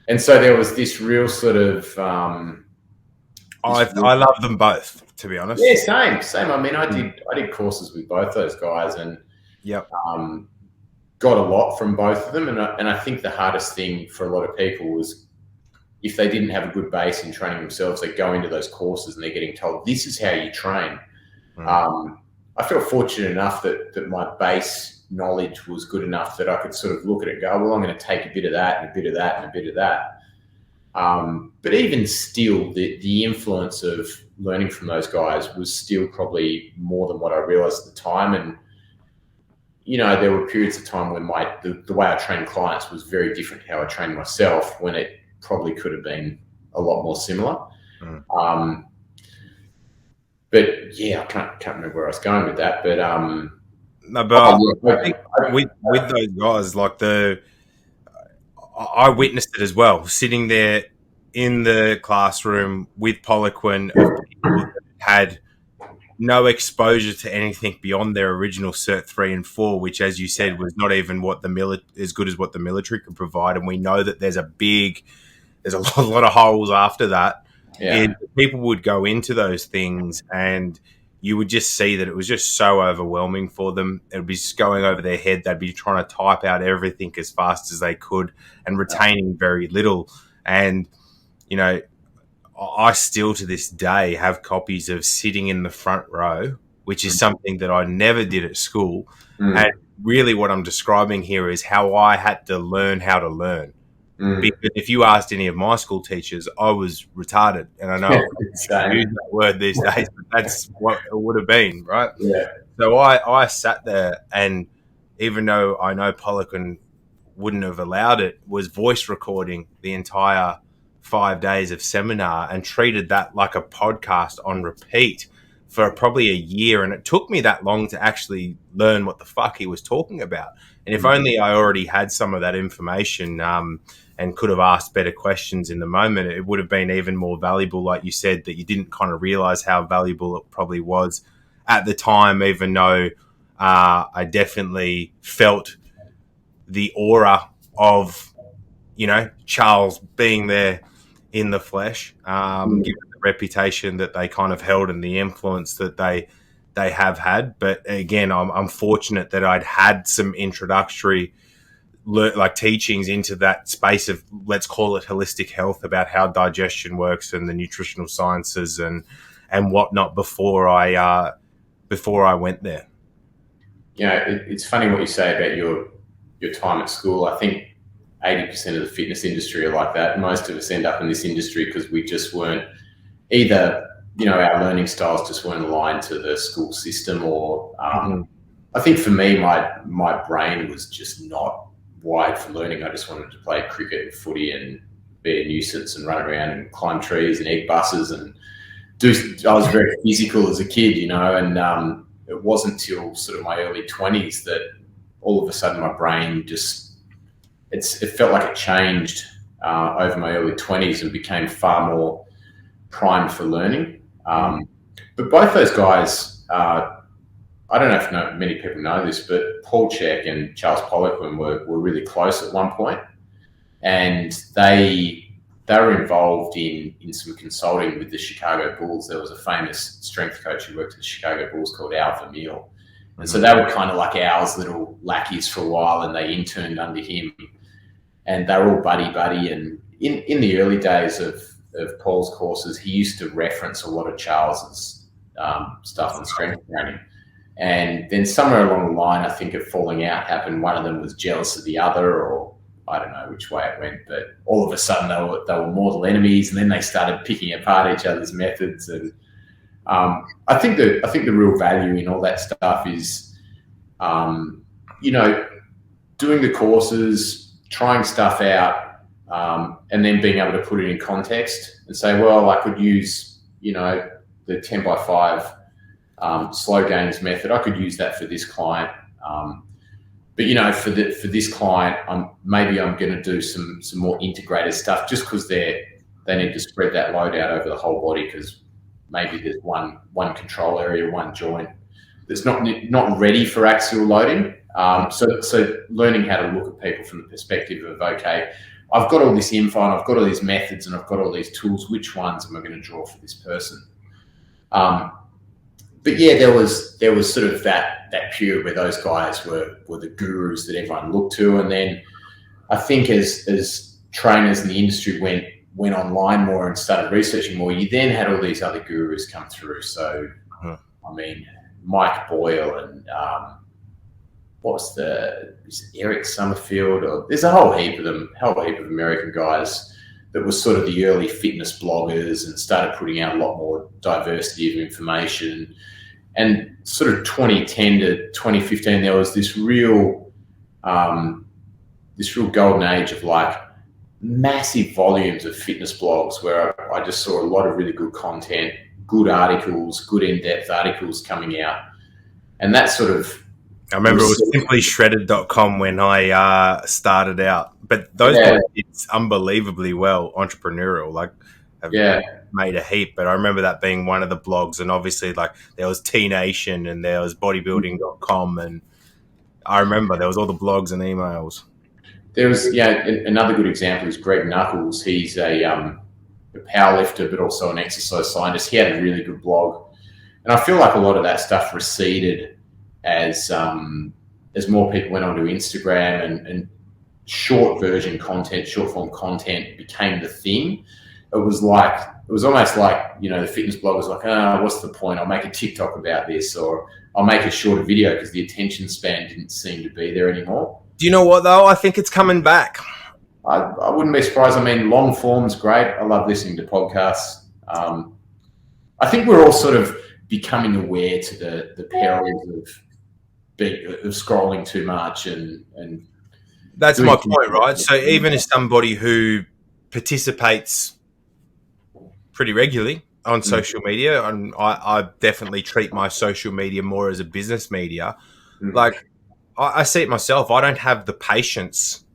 And so there was this real sort of... I love them both, to be honest. Yeah, same. I mean, I did courses with both those guys, and got a lot from both of them. And I think the hardest thing for a lot of people was if they didn't have a good base in training themselves, they go into those courses and they're getting told, this is how you train. I felt fortunate enough that my base knowledge was good enough that I could sort of look at it and go, well, I'm going to take a bit of that and a bit of that and a bit of that. But even still, the influence of learning from those guys was still probably more than what I realized at the time. And, you know, there were periods of time when the way I trained clients was very different to how I trained myself, when it probably could have been a lot more similar. But yeah, I can't remember where I was going with that. But no, but I think with those guys, like I witnessed it as well, sitting there in the classroom with Poliquin of people that had no exposure to anything beyond their original Cert 3 and 4, which, as you said, was not even as good as what the military could provide. And we know that there's a lot of holes after that. Yeah. And people would go into those things and you would just see that it was just so overwhelming for them. It would be just going over their head. They'd be trying to type out everything as fast as they could and retaining very little. And, you know, I still to this day have copies of sitting in the front row, which is something that I never did at school. And really what I'm describing here is how I had to learn how to learn. Because if you asked any of my school teachers, I was retarded. And I know I use that word these days, but that's what it would have been, right? Yeah. So I sat there, and even though I know Poliquin wouldn't have allowed it, was voice recording the entire 5 days of seminar and treated that like a podcast on repeat for probably a year. And it took me that long to actually learn what the fuck he was talking about. And if only I already had some of that information and could have asked better questions in the moment, it would have been even more valuable, like you said, that you didn't kind of realize how valuable it probably was at the time, even though I definitely felt the aura of, you know, Charles being there in the flesh, given the reputation that they kind of held and the influence that they have had. But again, I'm fortunate that I'd had some introductory teachings into that space of, let's call it holistic health, about how digestion works and the nutritional sciences and whatnot before I went there. Yeah, it's funny what you say about your time at school. I think 80% of the fitness industry are like that. Most of us end up in this industry because we just weren't either, you know, our learning styles just weren't aligned to the school system, or I think for me, my brain was just not wired for learning. I just wanted to play cricket and footy and be a nuisance and run around and climb trees and eat buses and I was very physical as a kid, you know, and it wasn't till sort of my early 20s that all of a sudden my brain just, it felt like it changed over my early 20s and became far more primed for learning. But both those guys, I don't know if many people know this, but Paul Check and Charles Poliquin were really close at one point, and they were involved in some consulting with the Chicago Bulls. There was a famous strength coach who worked at the Chicago Bulls called Al Vermeil. And so they were kind of like Al's little lackeys for a while, and they interned under him. And they were all buddy-buddy. And in the early days of Paul's courses, he used to reference a lot of Charles's stuff on strength training. And then somewhere along the line, I think a falling out happened. One of them was jealous of the other, or I don't know which way it went, but all of a sudden they were mortal enemies, and then they started picking apart each other's methods. And I think the real value in all that stuff is, doing the courses, trying stuff out, and then being able to put it in context and say, well, I could use, the 10x5 slow gains method. I could use that for this client. But for this client, I'm going to do some more integrated stuff, just because they need to spread that load out over the whole body, because maybe there's one control area, one joint that's not ready for axial loading. So learning how to look at people from the perspective of, okay, I've got all this info and I've got all these methods and I've got all these tools. Which ones am I going to draw for this person? But yeah, there was sort of that period where those guys were the gurus that everyone looked to, and then I think as trainers in the industry went online more and started researching more, you then had all these other gurus come through. So I mean, Mike Boyle and is it Eric Summerfield, or there's a whole heap of American guys that was sort of the early fitness bloggers and started putting out a lot more diversity of information. And sort of 2010 to 2015, there was this real golden age of like massive volumes of fitness blogs, where I just saw a lot of really good content, good articles, good in-depth articles coming out. And that sort of... I remember it was simplyshredded.com when I started out. But those guys did unbelievably well, entrepreneurial. Like, have made a heap. But I remember that being one of the blogs. And obviously, like, there was T-Nation and there was bodybuilding.com. And I remember there was all the blogs and emails. There was, another good example is Greg Knuckles. He's a powerlifter, but also an exercise scientist. He had a really good blog. And I feel like a lot of that stuff receded as more people went onto Instagram and short form content became the thing. It was almost like, the fitness blog was like, what's the point? I'll make a TikTok about this, or I'll make a shorter video, because the attention span didn't seem to be there anymore. Do you know what, though? I think it's coming back. I wouldn't be surprised. I mean, long form's great. I love listening to podcasts. I think we're all sort of becoming aware to the perils of scrolling too much and that's my point, right? So even as somebody who participates pretty regularly on social media, and I definitely treat my social media more as a business media. Like, I see it myself. I don't have the patience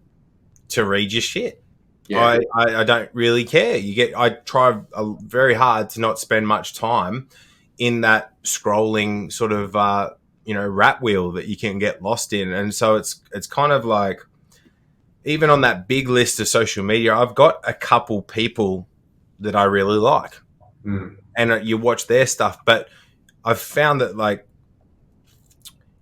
to read your shit. Yeah. I don't really care. I try very hard to not spend much time in that scrolling sort of rat wheel that you can get lost in. And so it's kind of like, even on that big list of social media, I've got a couple people that I really like, and you watch their stuff. But I've found that, like,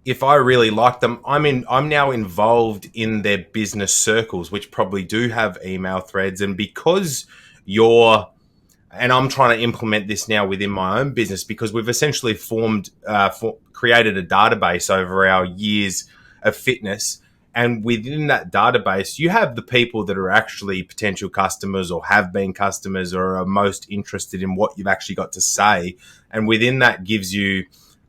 if I really like them, I'm now involved in their business circles, which probably do have email threads. And because and I'm trying to implement this now within my own business, because we've essentially created a database over our years of fitness. And within that database, you have the people that are actually potential customers or have been customers or are most interested in what you've actually got to say. And within that gives you,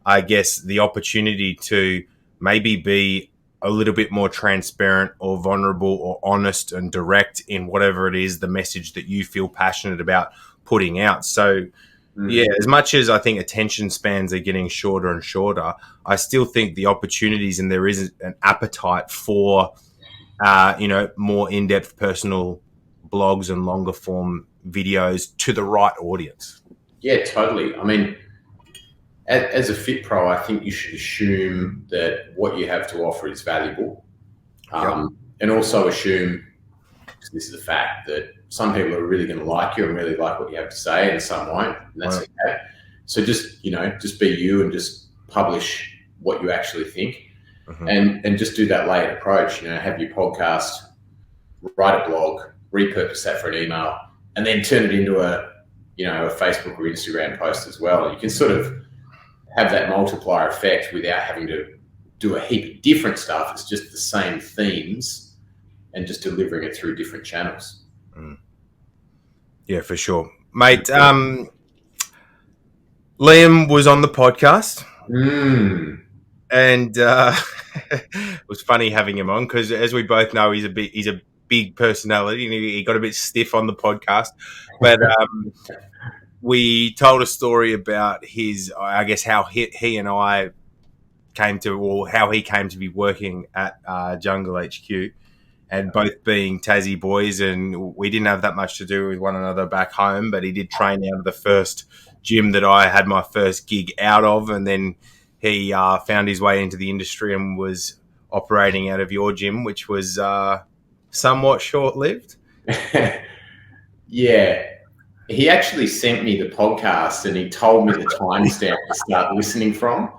I guess, the opportunity to maybe be a little bit more transparent or vulnerable or honest and direct in whatever it is, the message that you feel passionate about putting out. So, yeah, as much as I think attention spans are getting shorter and shorter, I still think the opportunities, and there is an appetite for, more in-depth personal blogs and longer form videos to the right audience. Yeah, totally. I mean, as a fit pro, I think you should assume that what you have to offer is valuable, and also assume, because this is a fact, that some people are really going to like you and really like what you have to say, and some won't, and that's okay. So just be you and just publish what you actually think, and just do that layered approach. Have your podcast, write a blog, repurpose that for an email, and then turn it into a Facebook or Instagram post as well. And you can sort of have that multiplier effect without having to do a heap of different stuff. It's just the same themes and just delivering it through different channels. Yeah, for sure, mate. Liam was on the podcast, and it was funny having him on because, as we both know, he's a big personality, and he got a bit stiff on the podcast. But we told a story about his, I guess, how he and I came to, or how he came to be working at Jungle HQ. And both being Tassie boys, and we didn't have that much to do with one another back home, but he did train out of the first gym that I had my first gig out of, and then he found his way into the industry and was operating out of your gym, which was somewhat short-lived. Yeah. He actually sent me the podcast and he told me the timestamp to start listening from,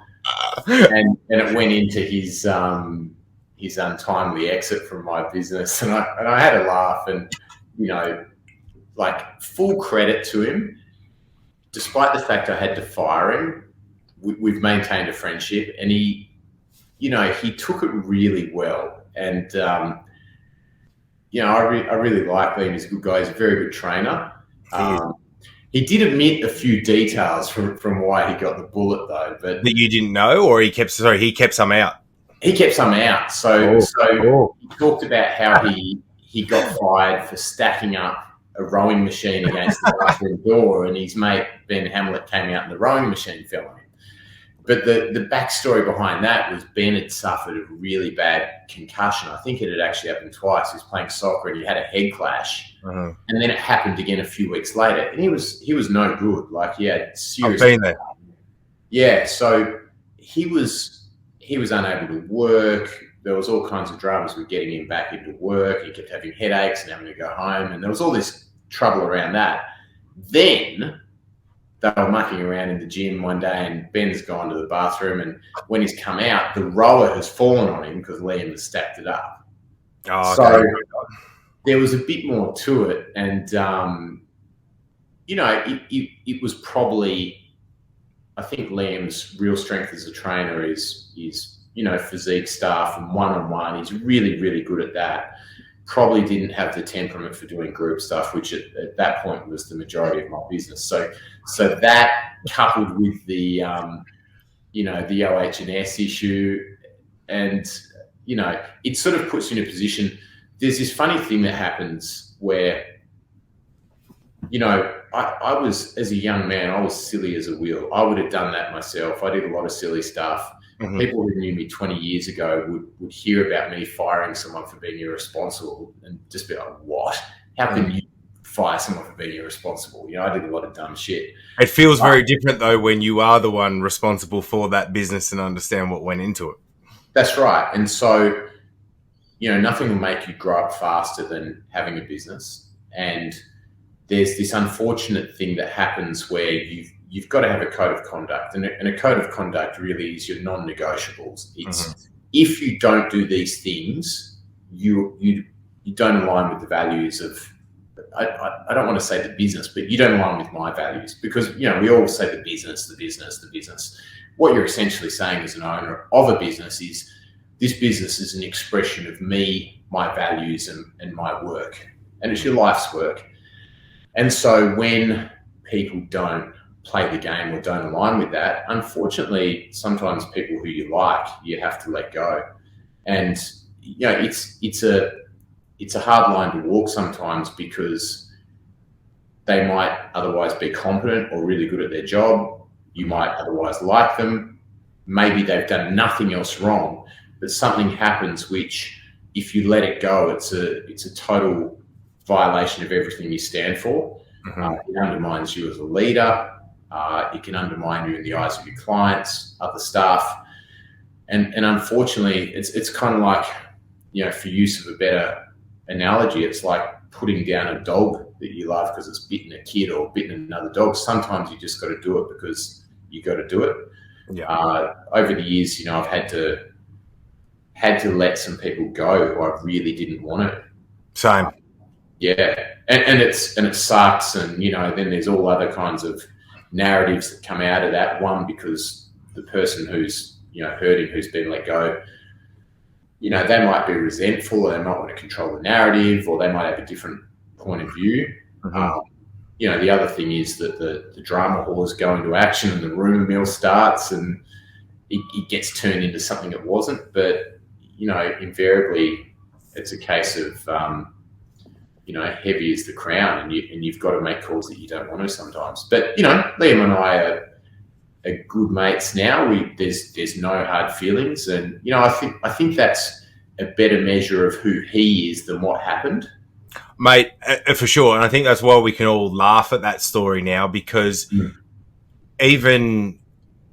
and it went into his untimely exit from my business, and I had a laugh, and like, full credit to him. Despite the fact I had to fire him, we've maintained a friendship, and he took it really well, and I really like Liam. He's a good guy. He's a very good trainer. He did admit a few details from why he got the bullet, though, but that you didn't know, or he kept some out. He kept some out. So he talked about how he got fired for stacking up a rowing machine against the bathroom door, and his mate Ben Hamlet came out and the rowing machine fell on him. But the backstory behind that was Ben had suffered a really bad concussion. I think it had actually happened twice. He was playing soccer and he had a head clash, and then it happened again a few weeks later, and he was no good. Like, he had serious. I've been there. Yeah, so he was unable to work. There was all kinds of dramas with getting him back into work. He kept having headaches and having to go home, and there was all this trouble around that. Then they were mucking around in the gym one day, and Ben's gone to the bathroom, and when he's come out, the rower has fallen on him because Liam has stacked it up. Oh, so okay. There was a bit more to it, and it was probably, I think Liam's real strength as a trainer is physique stuff and one-on-one. He's really, really good at that. Probably didn't have the temperament for doing group stuff, which at that point was the majority of my business. So that, coupled with the the OH&S issue, and it sort of puts you in a position. There's this funny thing that happens where I was, as a young man, I was silly as a wheel. I would have done that myself. I did a lot of silly stuff. Mm-hmm. People who knew me 20 years ago would hear about me firing someone for being irresponsible and just be like, what? How can you fire someone for being irresponsible? I did a lot of dumb shit. It feels very different, though, when you are the one responsible for that business and understand what went into it. That's right. And so, nothing will make you grow up faster than having a business. And there's this unfortunate thing that happens where you've got to have a code of conduct, and a code of conduct really is your non-negotiables. It's if you don't do these things, you don't align with the values of, I don't want to say the business, but you don't align with my values, because we all say the business. What you're essentially saying as an owner of a business is, this business is an expression of me, my values, and my work, and it's your life's work. And so when people don't play the game or don't align with that, unfortunately, sometimes people who you have to let go. And it's a hard line to walk sometimes, because they might otherwise be competent or really good at their job. You might otherwise like them. Maybe they've done nothing else wrong, but something happens which, if you let it go, it's a total violation of everything you stand for. It undermines you as a leader. It can undermine you in the eyes of your clients, other staff, and unfortunately, it's kind of like, for use of a better analogy, it's like putting down a dog that you love because it's bitten a kid or bitten another dog. Sometimes you just got to do it because you got to do it. Yeah. Over the years, I've had to let some people go who I really didn't want to. Same. Yeah, and it sucks, and then there's all other kinds of narratives that come out of that. One, because the person who's hurting, who's been let go, you know, they might be resentful, or they might want to control the narrative, or they might have a different point of view. You know, the other thing is that the drama horse go into action and the rumour mill starts, and it gets turned into something it wasn't. But, you know, invariably it's a case of, you know, heavy is the crown, and you've got to make calls that you don't want to sometimes. But, you know, Liam and I are good mates now. There's no hard feelings, and, you know, I think that's a better measure of who he is than what happened. Mate, for sure. And I think that's why we can all laugh at that story now, because even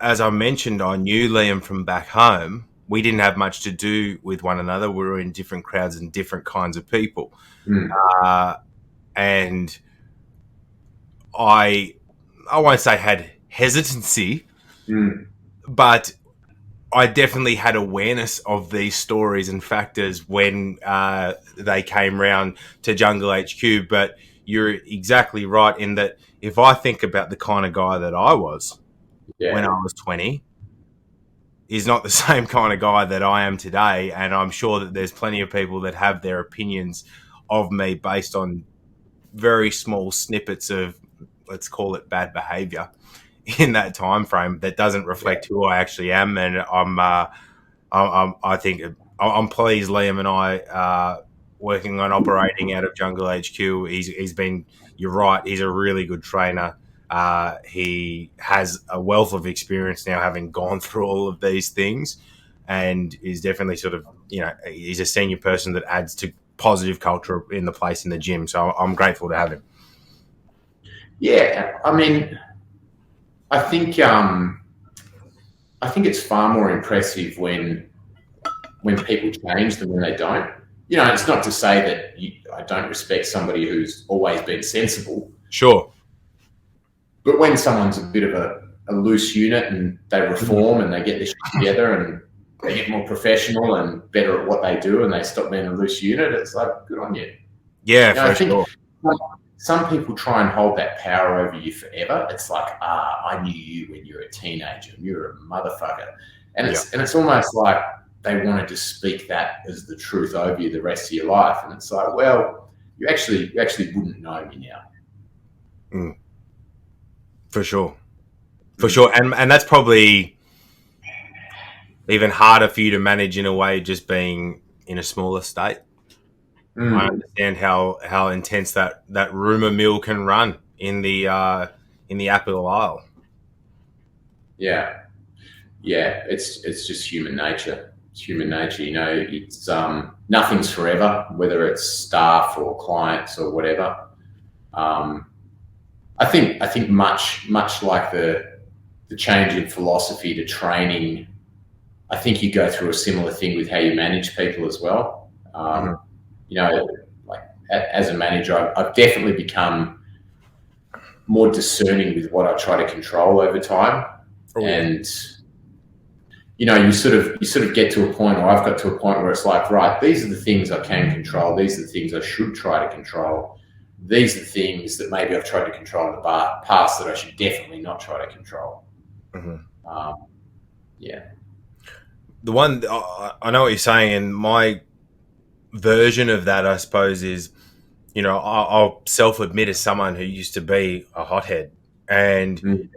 as I mentioned, I knew Liam from back home. We didn't have much to do with one another. We were in different crowds and different kinds of people. And I won't say had hesitancy, but I definitely had awareness of these stories and factors when they came round to Jungle HQ. But you're exactly right in that if I think about the kind of guy that I was when I was 20, is not the same kind of guy that I am today. And I'm sure that there's plenty of people that have their opinions of me based on very small snippets of, let's call it, bad behavior in that time frame that doesn't reflect who I actually am. And I think I'm pleased Liam and I are working on operating out of Jungle HQ. He's been, you're right, he's a really good trainer. He has a wealth of experience now, having gone through all of these things, and is definitely sort of, you know, he's a senior person that adds to positive culture in the place in the gym. So I'm grateful to have him. Yeah, I mean, I think it's far more impressive when people change than when they don't. You know, it's not to say that I don't respect somebody who's always been sensible. Sure. But when someone's a bit of a loose unit and they reform and they get this shit together and they get more professional and better at what they do and they stop being a loose unit, it's like, good on you. Yeah, you know, I think sure. Some people try and hold that power over you forever. It's like, I knew you when you were a teenager and you're a motherfucker. And it's almost like they want to just speak that as the truth over you the rest of your life. And it's like, well, you actually wouldn't know me now. For sure. For sure. And that's probably even harder for you to manage in a way, just being in a smaller state. I understand how intense that rumour mill can run in the Apple Isle. Yeah. It's just human nature. It's human nature. You know, it's nothing's forever, whether it's staff or clients or whatever. I think much like the change in philosophy to training, I think you go through a similar thing with how you manage people as well. You know, like as a manager, I've definitely become more discerning with what I try to control over time. And, you know, you sort of get to a point, or I've got to a point where it's like, right, these are the things I can control. These are the things I should try to control. These are the things that maybe I've tried to control in the past that I should definitely not try to control. The one, I know what you're saying, and my version of that, I suppose, is, you know, I'll self-admit as someone who used to be a hothead, and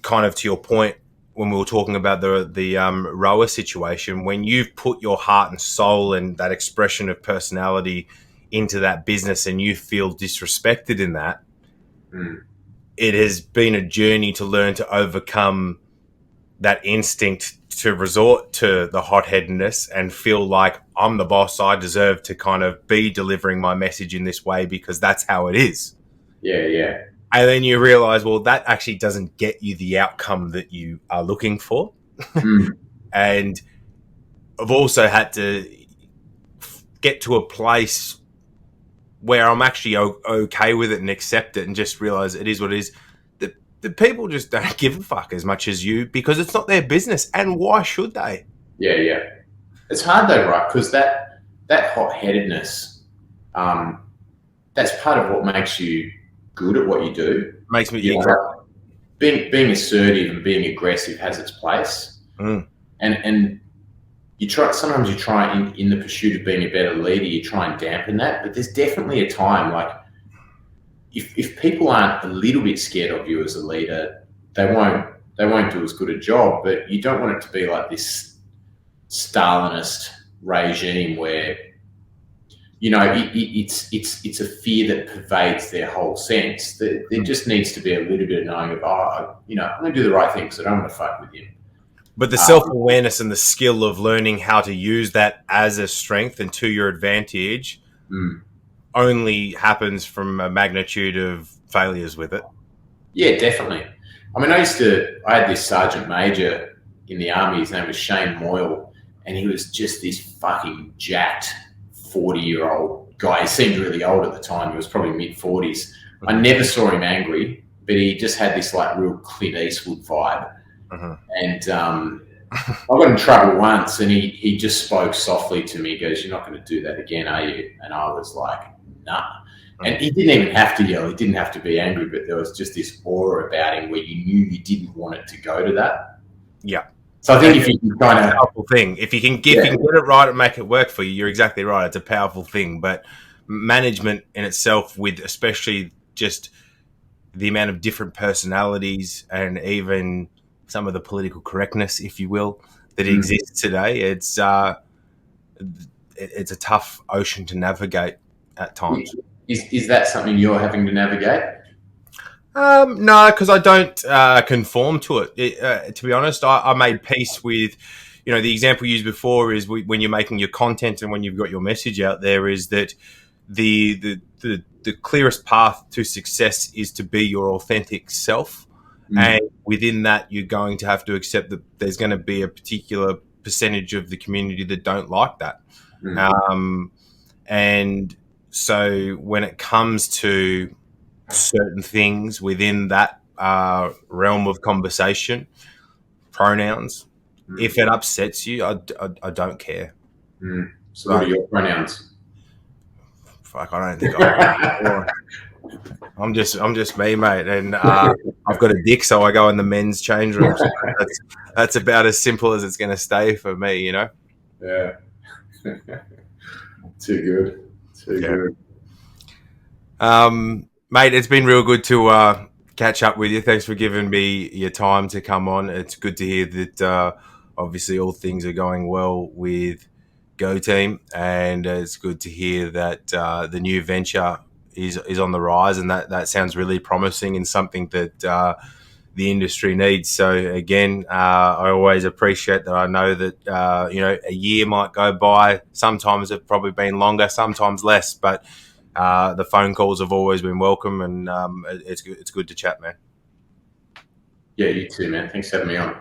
kind of to your point when we were talking about the rower situation, when you've put your heart and soul and that expression of personality into that business and you feel disrespected in that, it has been a journey to learn to overcome that instinct to resort to the hotheadedness and feel like I'm the boss. I deserve to kind of be delivering my message in this way because that's how it is. Yeah. And then you realize, well, that actually doesn't get you the outcome that you are looking for. And I've also had to get to a place where I'm actually okay with it and accept it and just realize it is what it is. The people just don't give a fuck as much as you because it's not their business. And why should they? Yeah. It's hard though, right? Because that hot-headedness, that's part of what makes you good at what you do. Makes me being assertive and being aggressive has its place. And sometimes you try in the pursuit of being a better leader, you try and dampen that, but there's definitely a time, like if people aren't a little bit scared of you as a leader, they won't do as good a job. But you don't want it to be like this Stalinist regime where, you know, it's a fear that pervades their whole sense. There just needs to be a little bit of knowing of, I'm going to do the right thing because I don't want to fuck with you. But the self-awareness and the skill of learning how to use that as a strength and to your advantage only happens from a magnitude of failures with it. Yeah, definitely. I mean, I had this sergeant major in the army. His name was Shane Moyle, and he was just this fucking jacked 40-year-old guy. He seemed really old at the time. He was probably mid-40s. I never saw him angry, but he just had this like real Clint Eastwood vibe. And I got in trouble once, and he just spoke softly to me. He goes, "You're not going to do that again, are you?" And I was like, "Nah." And he didn't even have to yell. He didn't have to be angry, but there was just this aura about him where you knew you didn't want it to go to that. Yeah. So I think if you can kind of powerful thing, if you can get it right and make it work for you, you're exactly right. It's a powerful thing. But management in itself, with especially just the amount of different personalities and even some of the political correctness, if you will, that exists today, it's a tough ocean to navigate at times. Is that something you're having to navigate? No, because I don't conform to it. To be honest, I made peace with, the example used before is when you're making your content and when you've got your message out there, is that the clearest path to success is to be your authentic self. And within that, you're going to have to accept that there's going to be a particular percentage of the community that don't like that. And so when it comes to certain things within that realm of conversation, pronouns, if it upsets you, I don't care. So what are your pronouns? Fuck, I don't think I'm just me, mate, and I've got a dick, so I go in the men's change room. So that's about as simple as it's going to stay for me, Yeah. Too good. Mate, it's been real good to catch up with you. Thanks for giving me your time to come on. It's good to hear that obviously all things are going well with Go Team, and it's good to hear that the new venture is on the rise, and that sounds really promising and something that the industry needs. So again, I always appreciate that. I know that a year might go by. Sometimes it's probably been longer, sometimes less, but the phone calls have always been welcome, and it's good to chat, man. Yeah, you too, man. Thanks for having me on.